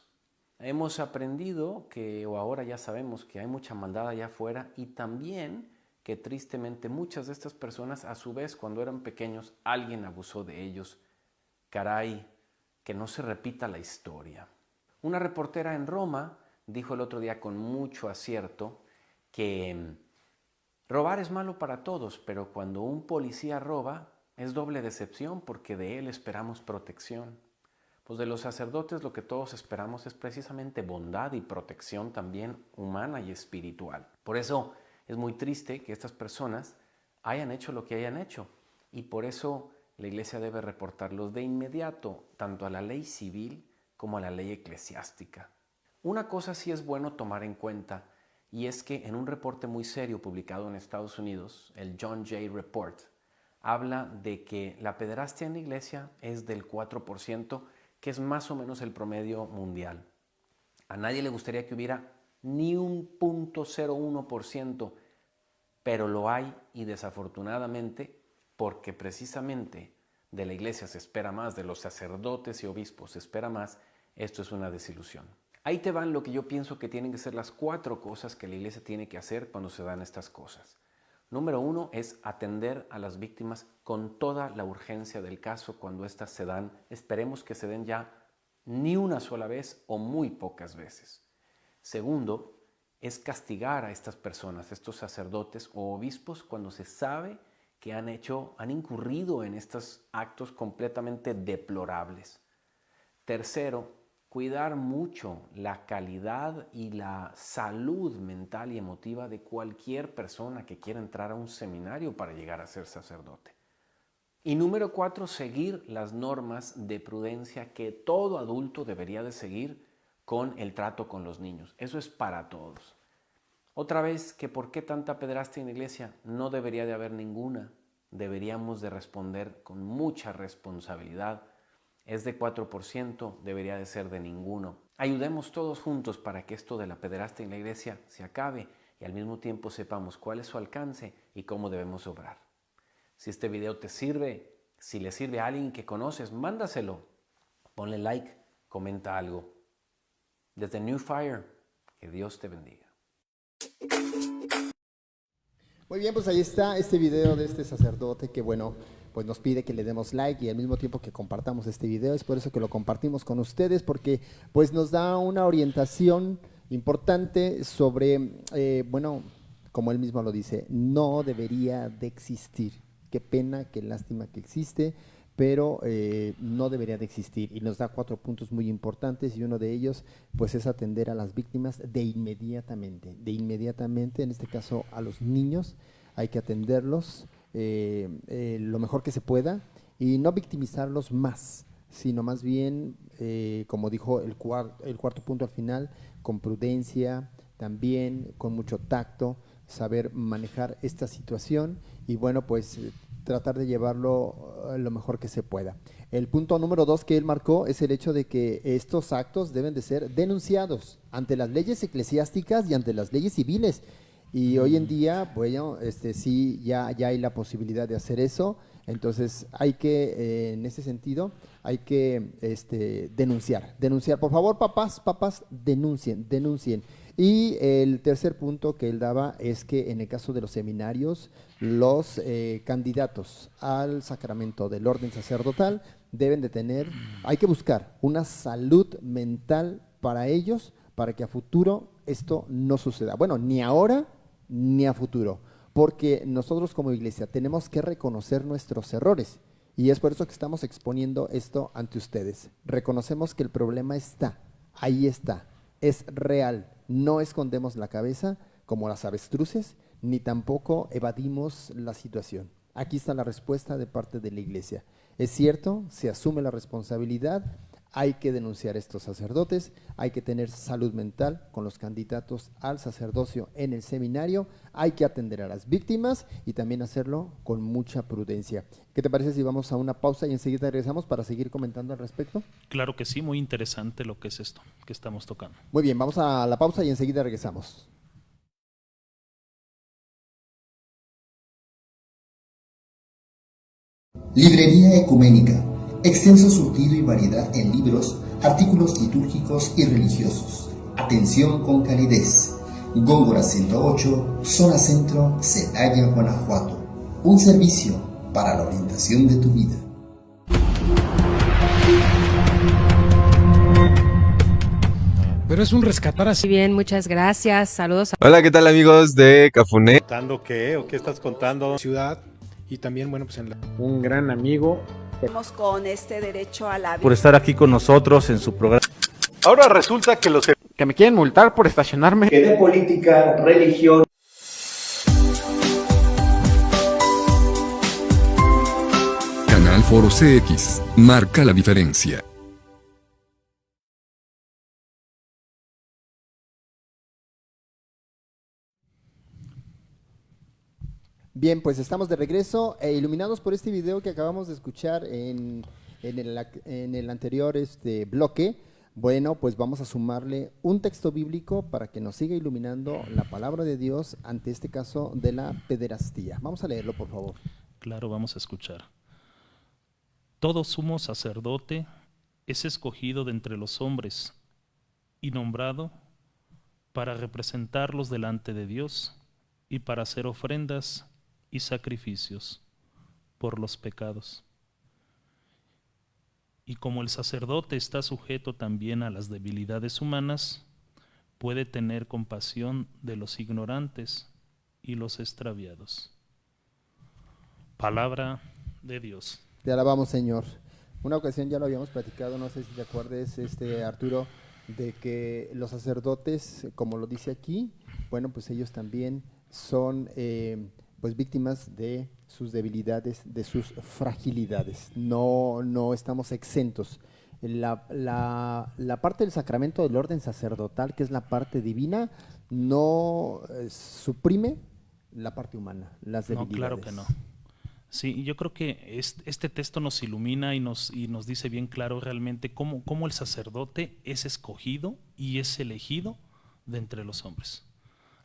Hemos aprendido o ahora ya sabemos que hay mucha maldad allá afuera y también que tristemente muchas de estas personas, a su vez, cuando eran pequeños, alguien abusó de ellos. Caray, que no se repita la historia. Una reportera en Roma dijo el otro día con mucho acierto que robar es malo para todos, pero cuando un policía roba es doble decepción porque de él esperamos protección. Pues de los sacerdotes lo que todos esperamos es precisamente bondad y protección también humana y espiritual. Por eso es muy triste que estas personas hayan hecho lo que hayan hecho y por eso la Iglesia debe reportarlos de inmediato tanto a la ley civil como a la ley eclesiástica. Una cosa sí es bueno tomar en cuenta y es que en un reporte muy serio publicado en Estados Unidos, el John Jay Report, habla de que la pederastia en la Iglesia es del 4%, que es más o menos el promedio mundial. A nadie le gustaría que hubiera ni un 0.01%, pero lo hay y desafortunadamente, porque precisamente de la iglesia se espera más, de los sacerdotes y obispos se espera más, esto es una desilusión. Ahí te van lo que yo pienso que tienen que ser las 4 cosas que la iglesia tiene que hacer cuando se dan estas cosas. Número 1 es atender a las víctimas con toda la urgencia del caso cuando éstas se dan. Esperemos que se den ya ni una sola vez o muy pocas veces. Segundo, es castigar a estas personas, estos sacerdotes o obispos, cuando se sabe que han incurrido en estos actos completamente deplorables. Tercero, cuidar mucho la calidad y la salud mental y emotiva de cualquier persona que quiera entrar a un seminario para llegar a ser sacerdote. Y número 4, seguir las normas de prudencia que todo adulto debería de seguir con el trato con los niños. Eso es para todos. Otra vez, que ¿por qué tanta pederastia en la iglesia? No debería de haber ninguna. Deberíamos de responder con mucha responsabilidad. Es de 4%, debería de ser de ninguno. Ayudemos todos juntos para que esto de la pederastia en la iglesia se acabe y al mismo tiempo sepamos cuál es su alcance y cómo debemos obrar. Si este video te sirve, si le sirve a alguien que conoces, mándaselo. Ponle like, comenta algo. Desde New Fire, que Dios te bendiga. Muy bien, pues ahí está este video de este sacerdote que pues nos pide que le demos like y al mismo tiempo que compartamos este video. Es por eso que lo compartimos con ustedes, porque pues nos da una orientación importante sobre, como él mismo lo dice, no debería de existir. Qué pena, qué lástima que existe, pero no debería de existir. Y nos da 4 puntos muy importantes y uno de ellos pues es atender a las víctimas de inmediatamente, en este caso a los niños, hay que atenderlos lo mejor que se pueda y no victimizarlos más, sino más bien, como dijo el cuarto punto al final, con prudencia, también con mucho tacto, saber manejar esta situación y bueno, pues tratar de llevarlo lo mejor que se pueda. El punto número 2 que él marcó es el hecho de que estos actos deben de ser denunciados ante las leyes eclesiásticas y ante las leyes civiles. Y hoy en día, bueno, sí, ya hay la posibilidad de hacer eso. Entonces hay que, en ese sentido, hay que denunciar. Por favor, papás, denuncien. Y el tercer punto que él daba es que en el caso de los seminarios, los candidatos al sacramento del orden sacerdotal deben de tener, hay que buscar una salud mental para ellos, para que a futuro esto no suceda. Bueno, ni ahora ni a futuro, porque nosotros como iglesia tenemos que reconocer nuestros errores y es por eso que estamos exponiendo esto ante ustedes. Reconocemos que el problema está, ahí está, es real, no escondemos la cabeza como las avestruces, ni tampoco evadimos la situación. Aquí está la respuesta de parte de la iglesia. Es cierto, se asume la responsabilidad, hay que denunciar a estos sacerdotes, hay que tener salud mental con los candidatos al sacerdocio en el seminario, hay que atender a las víctimas y también hacerlo con mucha prudencia. ¿Qué te parece si vamos a una pausa y enseguida regresamos para seguir comentando al respecto? Claro que sí, muy interesante lo que es esto que estamos tocando. Muy bien, vamos a la pausa y enseguida regresamos. Librería Ecuménica. Extenso surtido y variedad en libros, artículos litúrgicos y religiosos. Atención con calidez. Góngora 108, Zona Centro, Celaya, Guanajuato. Un servicio para la orientación de tu vida. Pero es un rescatar así. Bien, muchas gracias. Saludos. Hola, ¿qué tal amigos de Cafuné? ¿Contando qué? ¿O qué estás contando? Ciudad y también, bueno, pues un gran amigo. Con este derecho a la vida. Por estar aquí con nosotros en su programa. Ahora resulta que los Que me quieren multar por estacionarme. Que de política, religión. Canal Foro CX marca la diferencia. Bien, pues estamos de regreso e iluminados por este video que acabamos de escuchar en el anterior bloque. Bueno, pues vamos a sumarle un texto bíblico para que nos siga iluminando la palabra de Dios ante este caso de la pederastía. Vamos a leerlo, por favor. Claro, vamos a escuchar. Todo sumo sacerdote es escogido de entre los hombres y nombrado para representarlos delante de Dios y para hacer ofrendas y sacrificios por los pecados. Y como el sacerdote está sujeto también a las debilidades humanas, puede tener compasión de los ignorantes y los extraviados. Palabra de Dios. Te alabamos, Señor. Una ocasión ya lo habíamos platicado, no sé si te acuerdes, Arturo, de que los sacerdotes, como lo dice aquí, bueno, pues ellos también son pues víctimas de sus debilidades, de sus fragilidades. No estamos exentos. La parte del sacramento del orden sacerdotal, que es la parte divina, no suprime la parte humana, las debilidades. No, claro que no. Sí, yo creo que este texto nos ilumina y nos dice bien claro realmente cómo el sacerdote es escogido y es elegido de entre los hombres.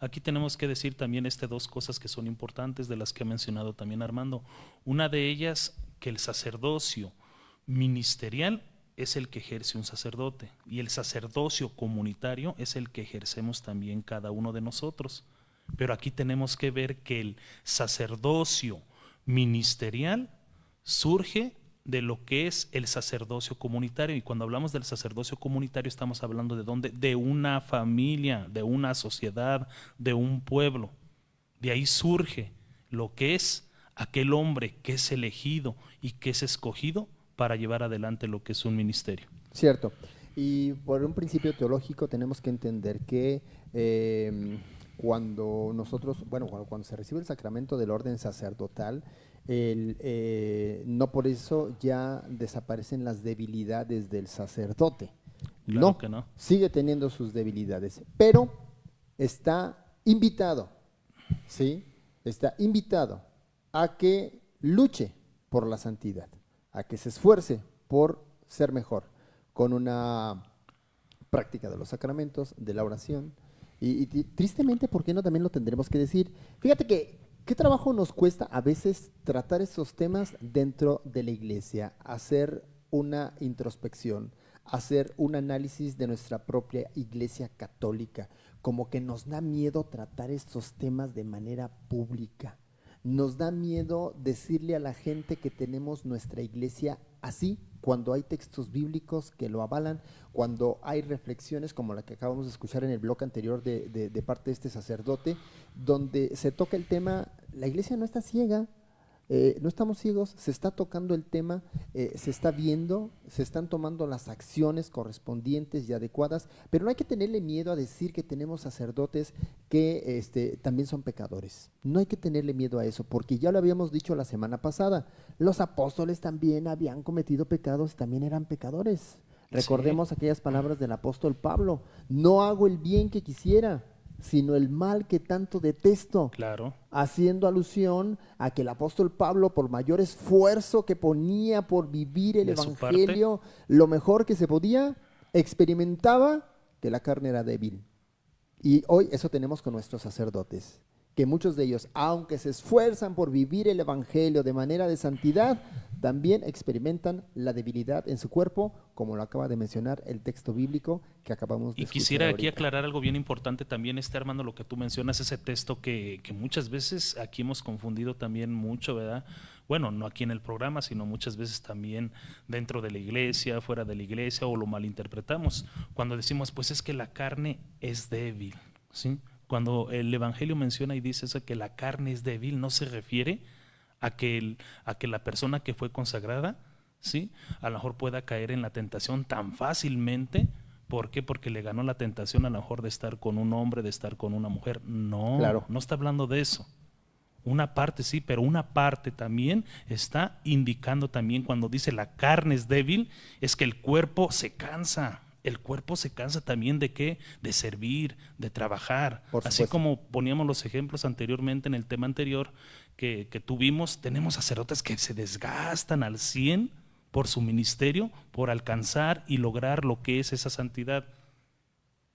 Aquí tenemos que decir también dos cosas que son importantes, de las que ha mencionado también Armando. Una de ellas, que el sacerdocio ministerial es el que ejerce un sacerdote y el sacerdocio comunitario es el que ejercemos también cada uno de nosotros. Pero aquí tenemos que ver que el sacerdocio ministerial surge de lo que es el sacerdocio comunitario, y cuando hablamos del sacerdocio comunitario estamos hablando de dónde, de una familia, de una sociedad, de un pueblo. De ahí surge lo que es aquel hombre que es elegido y que es escogido para llevar adelante lo que es un ministerio. Cierto, y por un principio teológico tenemos que entender que cuando se recibe el sacramento del orden sacerdotal, no por eso ya desaparecen las debilidades del sacerdote. Claro que no. Sigue teniendo sus debilidades, pero está invitado ¿sí? Está invitado a que luche por la santidad, a que se esfuerce por ser mejor, con una práctica de los sacramentos, de la oración, y tristemente, ¿por qué no? También lo tendremos que decir. Fíjate que, ¿qué trabajo nos cuesta a veces tratar esos temas dentro de la iglesia? Hacer una introspección, hacer un análisis de nuestra propia iglesia católica, como que nos da miedo tratar estos temas de manera pública. Nos da miedo decirle a la gente que tenemos nuestra iglesia así, cuando hay textos bíblicos que lo avalan, cuando hay reflexiones como la que acabamos de escuchar en el bloque anterior de parte de este sacerdote, donde se toca el tema, la iglesia no está ciega, no estamos ciegos, se está tocando el tema, se está viendo, se están tomando las acciones correspondientes y adecuadas, pero no hay que tenerle miedo a decir que tenemos sacerdotes que también son pecadores. No hay que tenerle miedo a eso, porque ya lo habíamos dicho la semana pasada, los apóstoles también habían cometido pecados y también eran pecadores. Recordemos aquellas palabras del apóstol Pablo: no hago el bien que quisiera, sino el mal que tanto detesto. Claro. Haciendo alusión a que el apóstol Pablo, por mayor esfuerzo que ponía por vivir el evangelio, lo mejor que se podía, experimentaba que la carne era débil. Y hoy eso tenemos con nuestros sacerdotes, que muchos de ellos, aunque se esfuerzan por vivir el evangelio de manera de santidad, también experimentan la debilidad en su cuerpo, como lo acaba de mencionar el texto bíblico que acabamos de escuchar. Y quisiera aquí ahorita aclarar algo bien importante también, Armando, lo que tú mencionas, ese texto que muchas veces aquí hemos confundido también mucho, ¿verdad? Bueno, no aquí en el programa, sino muchas veces también dentro de la iglesia, fuera de la iglesia, o lo malinterpretamos. Cuando decimos, pues es que la carne es débil, ¿sí? Cuando el Evangelio menciona y dice eso, que la carne es débil, no se refiere a que la persona que fue consagrada, ¿sí?, a lo mejor pueda caer en la tentación tan fácilmente. ¿Por qué? Porque le ganó la tentación a lo mejor de estar con un hombre, de estar con una mujer. No, Claro. no está hablando de eso. Una parte sí, pero una parte también está indicando también cuando dice la carne es débil, es que el cuerpo se cansa. El cuerpo se cansa también de qué, de servir, de trabajar. Así como poníamos los ejemplos anteriormente en el tema anterior que tuvimos, tenemos sacerdotes que se desgastan al 100 por su ministerio, por alcanzar y lograr lo que es esa santidad.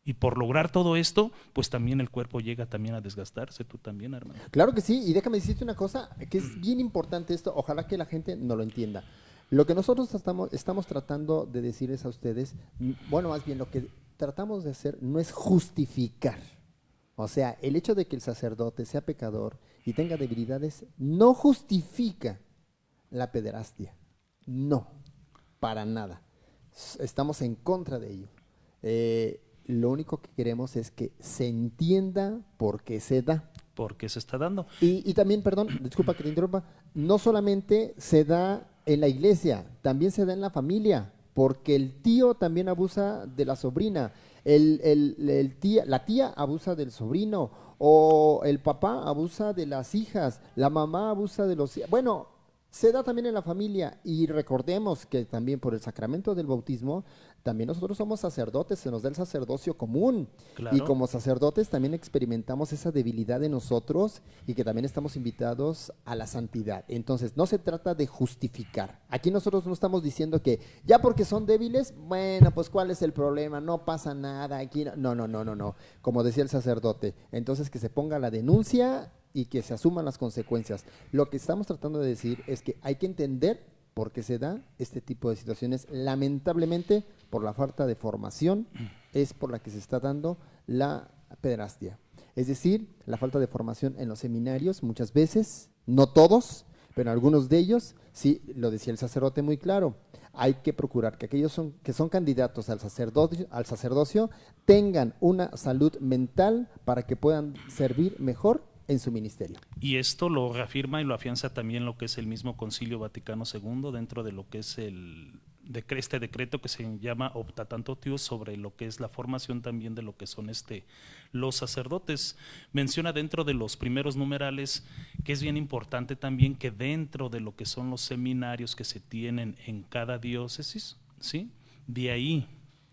Y por lograr todo esto, pues también el cuerpo llega también a desgastarse. Tú también, hermano. Claro que sí, y déjame decirte una cosa, que es bien importante esto, ojalá que la gente no lo entienda. Lo que nosotros estamos tratando de decirles a ustedes, bueno, más bien lo que tratamos de hacer no es justificar. O sea, el hecho de que el sacerdote sea pecador y tenga debilidades no justifica la pederastia. No, para nada. Estamos en contra de ello. Lo único que queremos es que se entienda por qué se da. ¿Por qué se está dando? Y también, perdón, disculpa que te interrumpa, no solamente se da en la iglesia, también se da en la familia, porque el tío también abusa de la sobrina, la tía abusa del sobrino, o el papá abusa de las hijas, la mamá abusa de los hijos. Bueno, se da también en la familia, y recordemos que también por el sacramento del bautismo, también nosotros somos sacerdotes, se nos da el sacerdocio común. Claro. Y como sacerdotes también experimentamos esa debilidad de nosotros y que también estamos invitados a la santidad. Entonces, no se trata de justificar. Aquí nosotros no estamos diciendo que ya porque son débiles, bueno, pues ¿cuál es el problema? No pasa nada. Aquí no. Como decía el sacerdote, entonces que se ponga la denuncia y que se asuman las consecuencias. Lo que estamos tratando de decir es que hay que entender por qué se da este tipo de situaciones. Lamentablemente, por la falta de formación, es por la que se está dando la pederastia. Es decir, la falta de formación en los seminarios, muchas veces, no todos, pero algunos de ellos, sí, lo decía el sacerdote muy claro, hay que procurar que aquellos que son candidatos al sacerdocio tengan una salud mental para que puedan servir mejor en su ministerio. Y esto lo reafirma y lo afianza también lo que es el mismo Concilio Vaticano II dentro de lo que es este decreto que se llama Opta Tanto Tius sobre lo que es la formación también de lo que son los sacerdotes. Menciona dentro de los primeros numerales que es bien importante también que dentro de lo que son los seminarios que se tienen en cada diócesis, ¿sí?, de ahí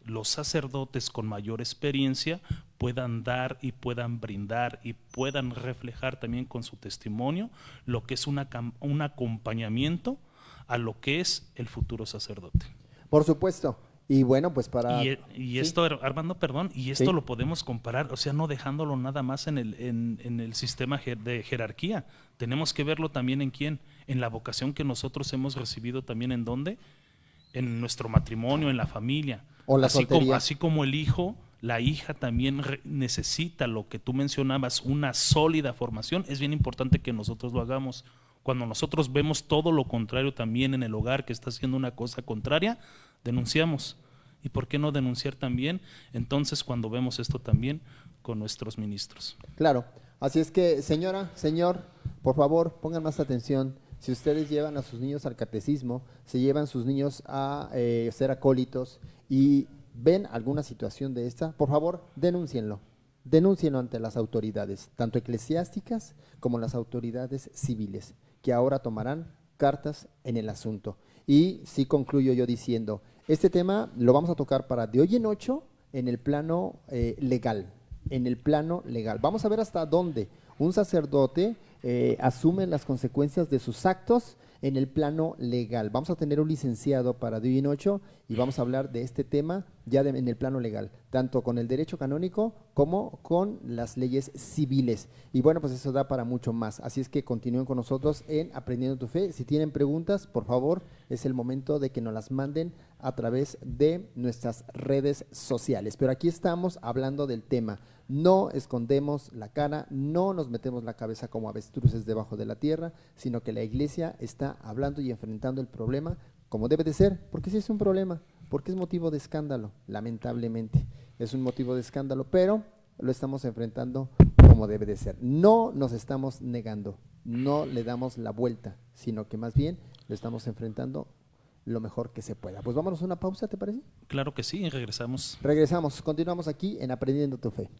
los sacerdotes con mayor experiencia puedan dar y puedan brindar y puedan reflejar también con su testimonio lo que es un acompañamiento a lo que es el futuro sacerdote. Por supuesto. Y bueno, pues para... Y esto, Armando, perdón, y esto lo podemos comparar, o sea, no dejándolo nada más en el sistema de jerarquía. Tenemos que verlo también en quién, en la vocación que nosotros hemos recibido también en dónde, en nuestro matrimonio, en la familia. O la así como el hijo, la hija también necesita lo que tú mencionabas, una sólida formación. Es bien importante que nosotros lo hagamos. Cuando nosotros vemos todo lo contrario también en el hogar, que está haciendo una cosa contraria, denunciamos. ¿Y por qué no denunciar también? Entonces, cuando vemos esto también con nuestros ministros. Claro. Así es que, señora, señor, por favor, pongan más atención. Si ustedes llevan a sus niños al catecismo, se llevan sus niños a ser acólitos y ven alguna situación de esta, por favor, denúncienlo. Denúncienlo ante las autoridades, tanto eclesiásticas como las autoridades civiles, que ahora tomarán cartas en el asunto. Y sí concluyo yo diciendo, este tema lo vamos a tocar para de hoy en 8 en el plano legal, en el plano legal. Vamos a ver hasta dónde un sacerdote asume las consecuencias de sus actos en el plano legal. Vamos a tener un licenciado para de hoy en 8 y vamos a hablar de este tema ya en el plano legal, tanto con el derecho canónico como con las leyes civiles. Y bueno, pues eso da para mucho más. Así es que continúen con nosotros en Aprendiendo tu Fe. Si tienen preguntas, por favor, es el momento de que nos las manden a través de nuestras redes sociales. Pero aquí estamos hablando del tema. No escondemos la cara, no nos metemos la cabeza como avestruces debajo de la tierra, sino que la Iglesia está hablando y enfrentando el problema como debe de ser, porque sí es un problema, porque es motivo de escándalo, lamentablemente. Es un motivo de escándalo, pero lo estamos enfrentando como debe de ser. No nos estamos negando, no le damos la vuelta, sino que más bien lo estamos enfrentando lo mejor que se pueda. Pues vámonos a una pausa, ¿te parece? Claro que sí, regresamos. Regresamos, continuamos aquí en Aprendiendo tu Fe.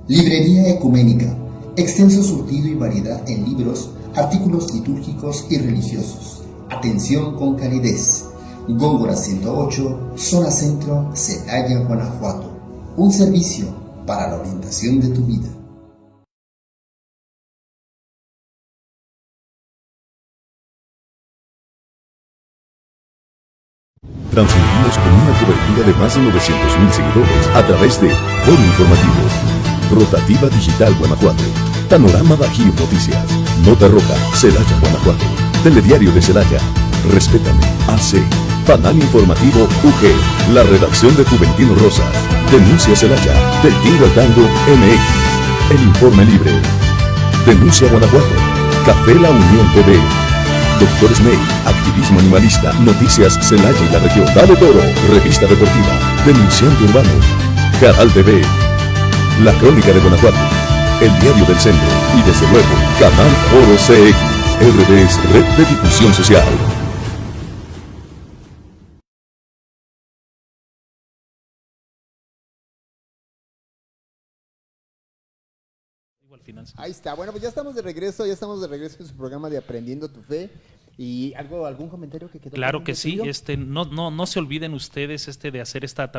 Librería Ecuménica, extenso surtido y variedad en libros, artículos litúrgicos y religiosos. Atención con calidez. Góngora 108, zona centro, Celaya, Guanajuato. Un servicio para la orientación de tu vida. Transmitimos con una cobertura de más de 900.000 seguidores a través de Foro Informativo, Rotativa Digital Guanajuato, Panorama Bajío Noticias, Nota Roja, Celaya, Guanajuato, Telediario de Celaya, Respétame, AC, Panal Informativo UG, la redacción de Juventino Rosas, Denuncia Celaya, Del Tingo al Tango MX, El Informe Libre, Denuncia Guanajuato, Café La Unión TV, Doctor Snake, Activismo Animalista, Noticias Celaya y la Región, Dale Toro, Revista Deportiva, Denunciante Urbano, Canal TV, La Crónica de Guanajuato, El Diario del Centro y desde luego, Canal Foro CX, RDS, Red de Difusión Social. Ahí está, bueno, pues ya estamos de regreso en su programa de Aprendiendo tu Fe. ¿Y algún comentario que quedó? Claro que sí, no se olviden ustedes de hacer esta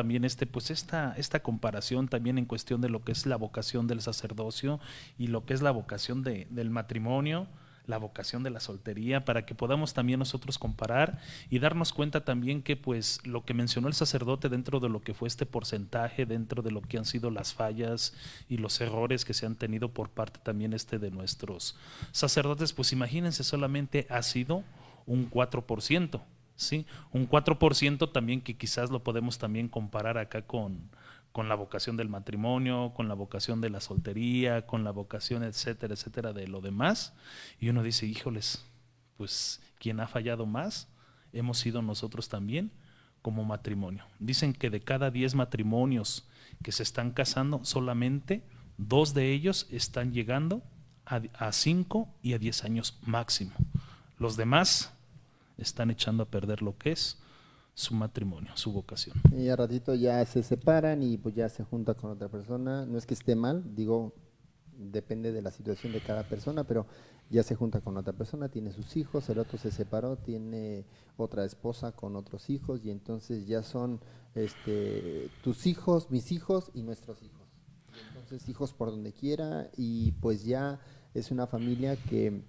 comparación también en cuestión de lo que es la vocación del sacerdocio y lo que es la vocación del matrimonio, la vocación de la soltería, para que podamos también nosotros comparar y darnos cuenta también que pues lo que mencionó el sacerdote dentro de lo que fue este porcentaje, dentro de lo que han sido las fallas y los errores que se han tenido por parte también de nuestros sacerdotes, pues imagínense, solamente ha sido un 4%, ¿sí? Un 4% también que quizás lo podemos también comparar acá con la vocación del matrimonio, con la vocación de la soltería, con la vocación, etcétera, etcétera, de lo demás. Y uno dice, híjoles, pues quien ha fallado más hemos sido nosotros también como matrimonio. Dicen que de cada 10 matrimonios que se están casando, solamente 2 de ellos están llegando a 5 y a 10 años máximo. Los demás están echando a perder lo que es su matrimonio, su vocación. Y al ratito ya se separan y pues ya se junta con otra persona. No es que esté mal, digo, depende de la situación de cada persona, pero ya se junta con otra persona, tiene sus hijos, el otro se separó, tiene otra esposa con otros hijos, y entonces ya son tus hijos, mis hijos y nuestros hijos. Y entonces hijos por donde quiera, y pues ya es una familia que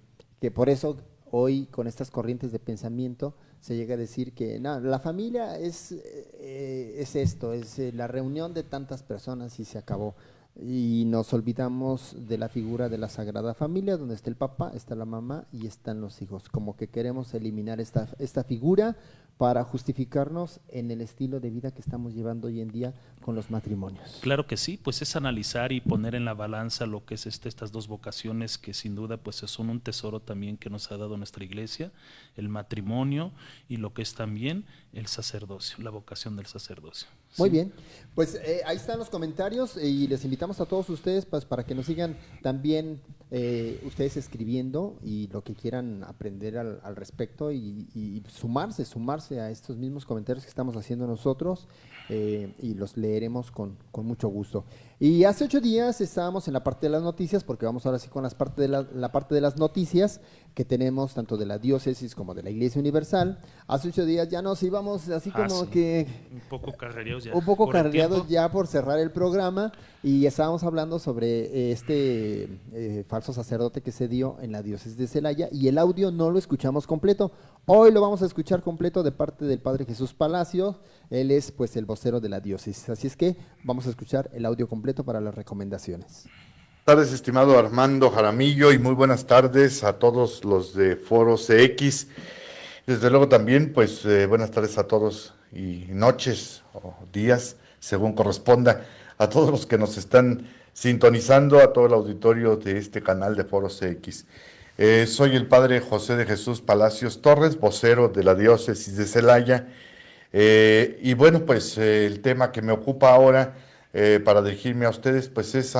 por eso hoy con estas corrientes de pensamiento se llega a decir que no, la familia es esto, es la reunión de tantas personas y se acabó. Y nos olvidamos de la figura de la Sagrada Familia, donde está el papá, está la mamá y están los hijos. Como que queremos eliminar esta figura para justificarnos en el estilo de vida que estamos llevando hoy en día con los matrimonios. Claro que sí, pues es analizar y poner en la balanza lo que es estas dos vocaciones que sin duda pues son un tesoro también que nos ha dado nuestra iglesia, el matrimonio y lo que es también el sacerdocio, la vocación del sacerdocio. Muy bien, pues ahí están los comentarios y les invitamos a todos ustedes pues, para que nos sigan también ustedes escribiendo y lo que quieran aprender al respecto y sumarse a estos mismos comentarios que estamos haciendo nosotros y los leeremos con mucho gusto. Y hace 8 días estábamos en la parte de las noticias, porque vamos ahora sí con la parte de las noticias que tenemos tanto de la diócesis como de la Iglesia Universal. Hace 8 días ya nos íbamos así como sí, que un poco carrereados ya. Un poco carrereados ya por cerrar el programa, y estábamos hablando sobre este falso sacerdote que se dio en la diócesis de Celaya, y el audio no lo escuchamos completo. Hoy lo vamos a escuchar completo de parte del Padre Jesús Palacio. Él es pues el vocero de la diócesis, así es que vamos a escuchar el audio completo para las recomendaciones. Buenas tardes, estimado Armando Jaramillo, y muy buenas tardes a todos los de Foro CX. Desde luego también, pues, buenas tardes a todos, y noches o días, según corresponda, a todos los que nos están sintonizando, a todo el auditorio de este canal de Foro CX. Soy el Padre José de Jesús Palacios Torres, vocero de la diócesis de Celaya, y bueno, pues el tema que me ocupa ahora para dirigirme a ustedes, pues es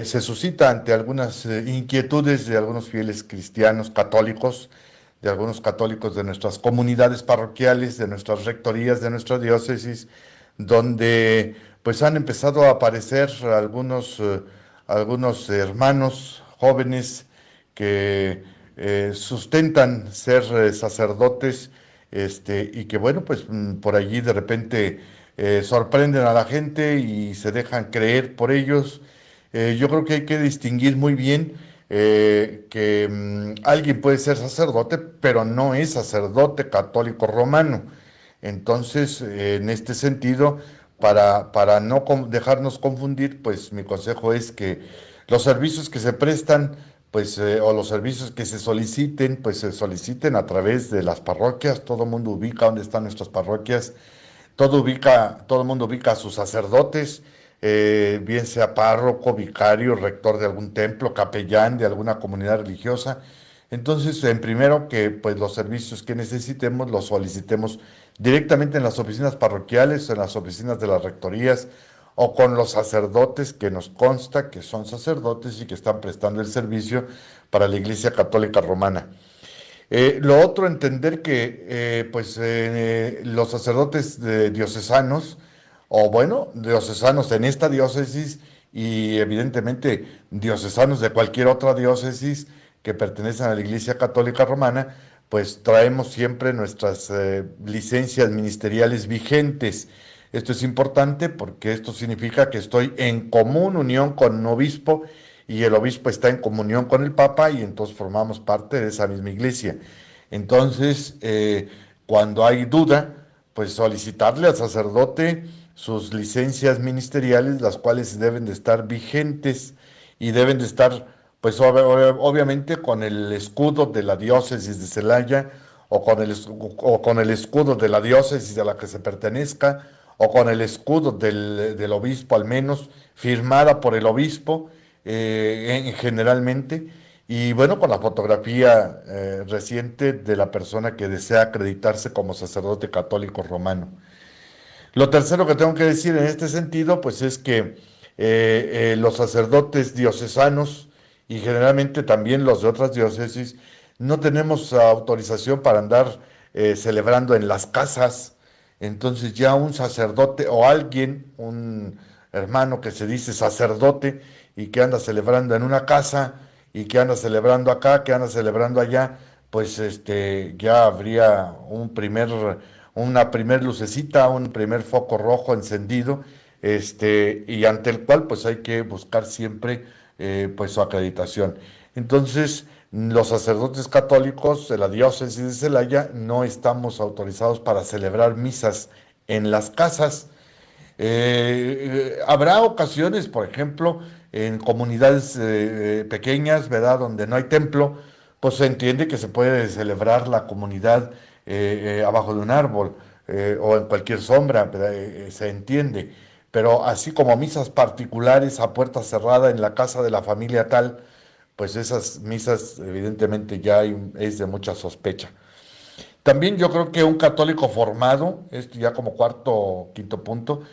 se suscita ante algunas inquietudes de algunos fieles cristianos católicos, de algunos católicos de nuestras comunidades parroquiales, de nuestras rectorías, de nuestra diócesis, donde pues han empezado a aparecer algunos hermanos jóvenes que sustentan ser sacerdotes, y que bueno, pues por allí de repente sorprenden a la gente y se dejan creer por ellos. Yo creo que hay que distinguir muy bien que alguien puede ser sacerdote, pero no es sacerdote católico romano. Entonces, en este sentido, para no dejarnos confundir, pues mi consejo es que los servicios que se prestan, pues, o los servicios que se soliciten, pues se soliciten a través de las parroquias. Todo el mundo ubica dónde están nuestras parroquias, todo el mundo ubica a sus sacerdotes, bien sea párroco, vicario, rector de algún templo, capellán de alguna comunidad religiosa. Entonces, en primero que pues los servicios que necesitemos los solicitemos directamente en las oficinas parroquiales, en las oficinas de las rectorías, o con los sacerdotes que nos consta que son sacerdotes y que están prestando el servicio para la Iglesia Católica Romana. Lo otro, entender que los sacerdotes diocesanos, o bueno, diocesanos en esta diócesis y evidentemente diocesanos de cualquier otra diócesis que pertenecen a la Iglesia Católica Romana, pues traemos siempre nuestras licencias ministeriales vigentes. Esto es importante porque esto significa que estoy en común unión con un obispo y el obispo está en comunión con el Papa y entonces formamos parte de esa misma iglesia. Entonces, cuando hay duda, pues solicitarle al sacerdote sus licencias ministeriales, las cuales deben de estar vigentes y deben de estar, pues obviamente con el escudo de la diócesis de Celaya o con el escudo de la diócesis a la que se pertenezca, o con el escudo del obispo al menos, firmada por el obispo generalmente, y bueno, con la fotografía reciente de la persona que desea acreditarse como sacerdote católico romano. Lo tercero que tengo que decir en este sentido, pues es que los sacerdotes diocesanos y generalmente también los de otras diócesis no tenemos autorización para andar celebrando en las casas. Entonces ya un sacerdote o alguien, un hermano que se dice sacerdote y que anda celebrando en una casa y que anda celebrando acá, que anda celebrando allá, pues ya habría una primer lucecita, un primer foco rojo encendido, y ante el cual pues hay que buscar siempre pues su acreditación. Entonces, los sacerdotes católicos de la diócesis de Celaya no estamos autorizados para celebrar misas en las casas. Habrá ocasiones, por ejemplo, en comunidades pequeñas, ¿verdad?, donde no hay templo, pues se entiende que se puede celebrar la comunidad abajo de un árbol o en cualquier sombra, ¿verdad? Se entiende. Pero así como misas particulares a puerta cerrada en la casa de la familia tal, pues esas misas evidentemente es de mucha sospecha. También yo creo que un católico formado, esto ya como cuarto o quinto punto,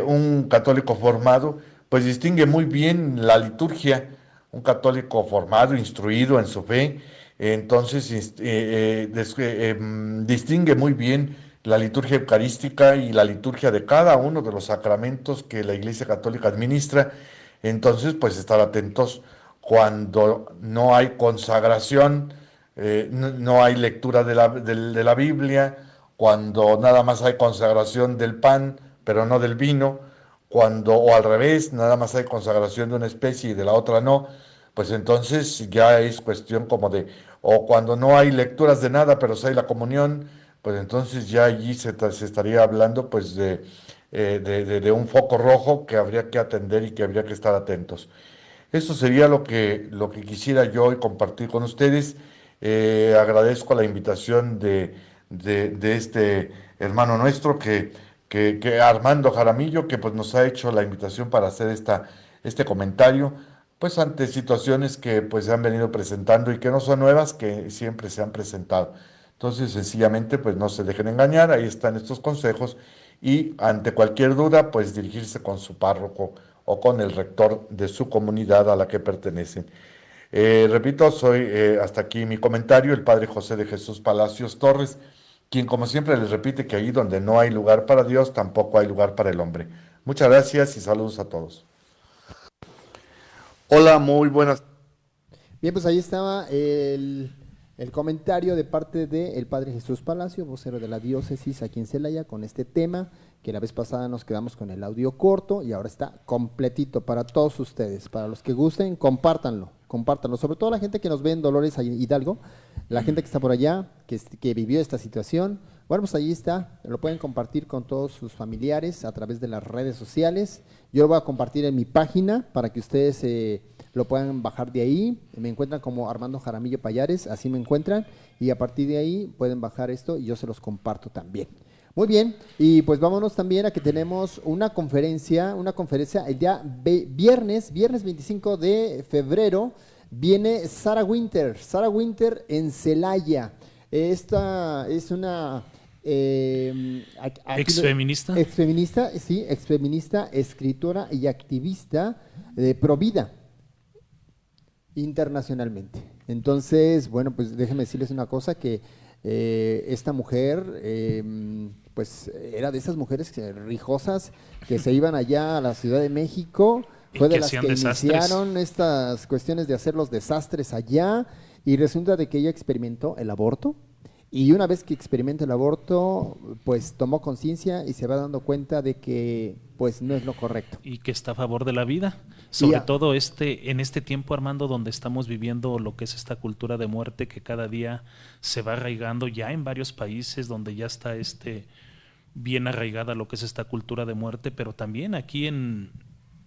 un católico formado, pues distingue muy bien la liturgia, un católico formado, instruido en su fe, entonces distingue muy bien la liturgia eucarística y la liturgia de cada uno de los sacramentos que la Iglesia Católica administra, entonces pues estar atentos cuando no hay consagración, no hay lectura de la Biblia, cuando nada más hay consagración del pan, pero no del vino, o al revés, nada más hay consagración de una especie y de la otra no, pues entonces ya es cuestión o cuando no hay lecturas de nada, pero sí hay la comunión, pues entonces ya allí se estaría hablando pues de un foco rojo que habría que atender y que habría que estar atentos. Esto sería lo que quisiera yo hoy compartir con ustedes. Agradezco la invitación de este hermano nuestro que Armando Jaramillo, que pues nos ha hecho la invitación para hacer este comentario, pues ante situaciones que pues se han venido presentando y que no son nuevas, que siempre se han presentado. Entonces, sencillamente, pues no se dejen engañar, ahí están estos consejos y ante cualquier duda, pues dirigirse con su párroco o con el rector de su comunidad a la que pertenecen. Repito, hasta aquí mi comentario, el padre José de Jesús Palacios Torres, quien como siempre les repite que ahí donde no hay lugar para Dios, tampoco hay lugar para el hombre. Muchas gracias y saludos a todos. Hola, muy buenas. Bien, pues ahí estaba el comentario de parte del padre Jesús Palacio, vocero de la diócesis aquí en Celaya, con este tema, que la vez pasada nos quedamos con el audio corto y ahora está completito para todos ustedes. Para los que gusten, compártanlo, sobre todo la gente que nos ve en Dolores Hidalgo, la gente que está por allá, que vivió esta situación. Bueno, pues ahí está, lo pueden compartir con todos sus familiares a través de las redes sociales. Yo lo voy a compartir en mi página para que ustedes lo puedan bajar de ahí. Me encuentran como Armando Jaramillo Payares, así me encuentran, y a partir de ahí pueden bajar esto y yo se los comparto también. Muy bien, y pues vámonos también a que tenemos una conferencia el día viernes 25 de febrero, viene Sarah Winter en Celaya. Esta es una exfeminista, escritora y activista de Provida internacionalmente. Entonces, bueno, pues déjenme decirles una cosa, que esta mujer pues era de esas mujeres rijosas que se iban allá a la Ciudad de México, fue de las que iniciaron estas cuestiones de hacer los desastres allá, y resulta de que ella experimentó el aborto, y una vez que experimenta el aborto, pues tomó conciencia y se va dando cuenta de que pues no es lo correcto. Y que está a favor de la vida, sobre todo en este tiempo, Armando, donde estamos viviendo lo que es esta cultura de muerte que cada día se va arraigando ya en varios países, donde ya está bien arraigada lo que es esta cultura de muerte, pero también aquí en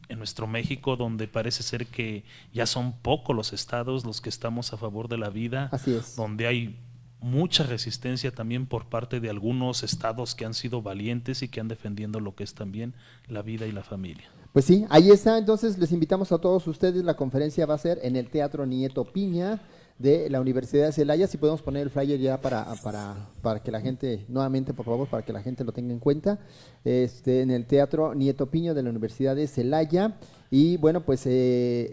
nuestro México, donde parece ser que ya son pocos los estados los que estamos a favor de la vida. Así es. Donde hay mucha resistencia también por parte de algunos estados que han sido valientes y que han defendiendo lo que es también la vida y la familia. Pues sí, ahí está. Entonces les invitamos a todos ustedes. La conferencia va a ser en el Teatro Nieto Piña de la Universidad de Celaya. Si podemos poner el flyer ya para que la gente, nuevamente por favor, para que la gente lo tenga en cuenta, en el Teatro Nieto Piño de la Universidad de Celaya. Y bueno, pues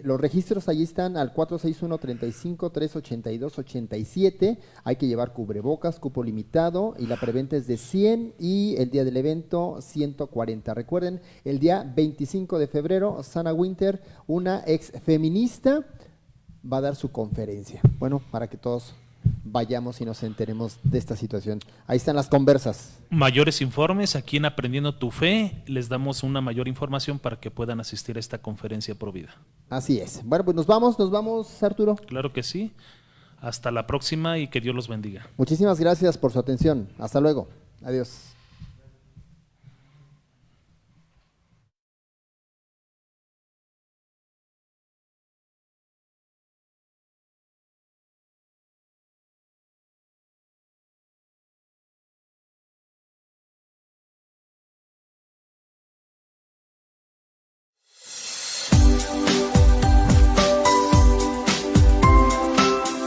los registros allí están al 461-35-382-87. Hay que llevar cubrebocas, cupo limitado, y la preventa es de 100 y el día del evento 140. Recuerden, el día 25 de febrero, Sana Winter, una ex feminista, va a dar su conferencia. Bueno, para que todos vayamos y nos enteremos de esta situación. Ahí están las conversas. Mayores informes aquí en Aprendiendo tu Fe, les damos una mayor información para que puedan asistir a esta conferencia pro vida. Así es. Bueno, pues nos vamos, Arturo. Claro que sí. Hasta la próxima y que Dios los bendiga. Muchísimas gracias por su atención. Hasta luego. Adiós.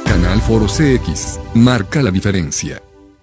Canal Foro CX, marca la diferencia.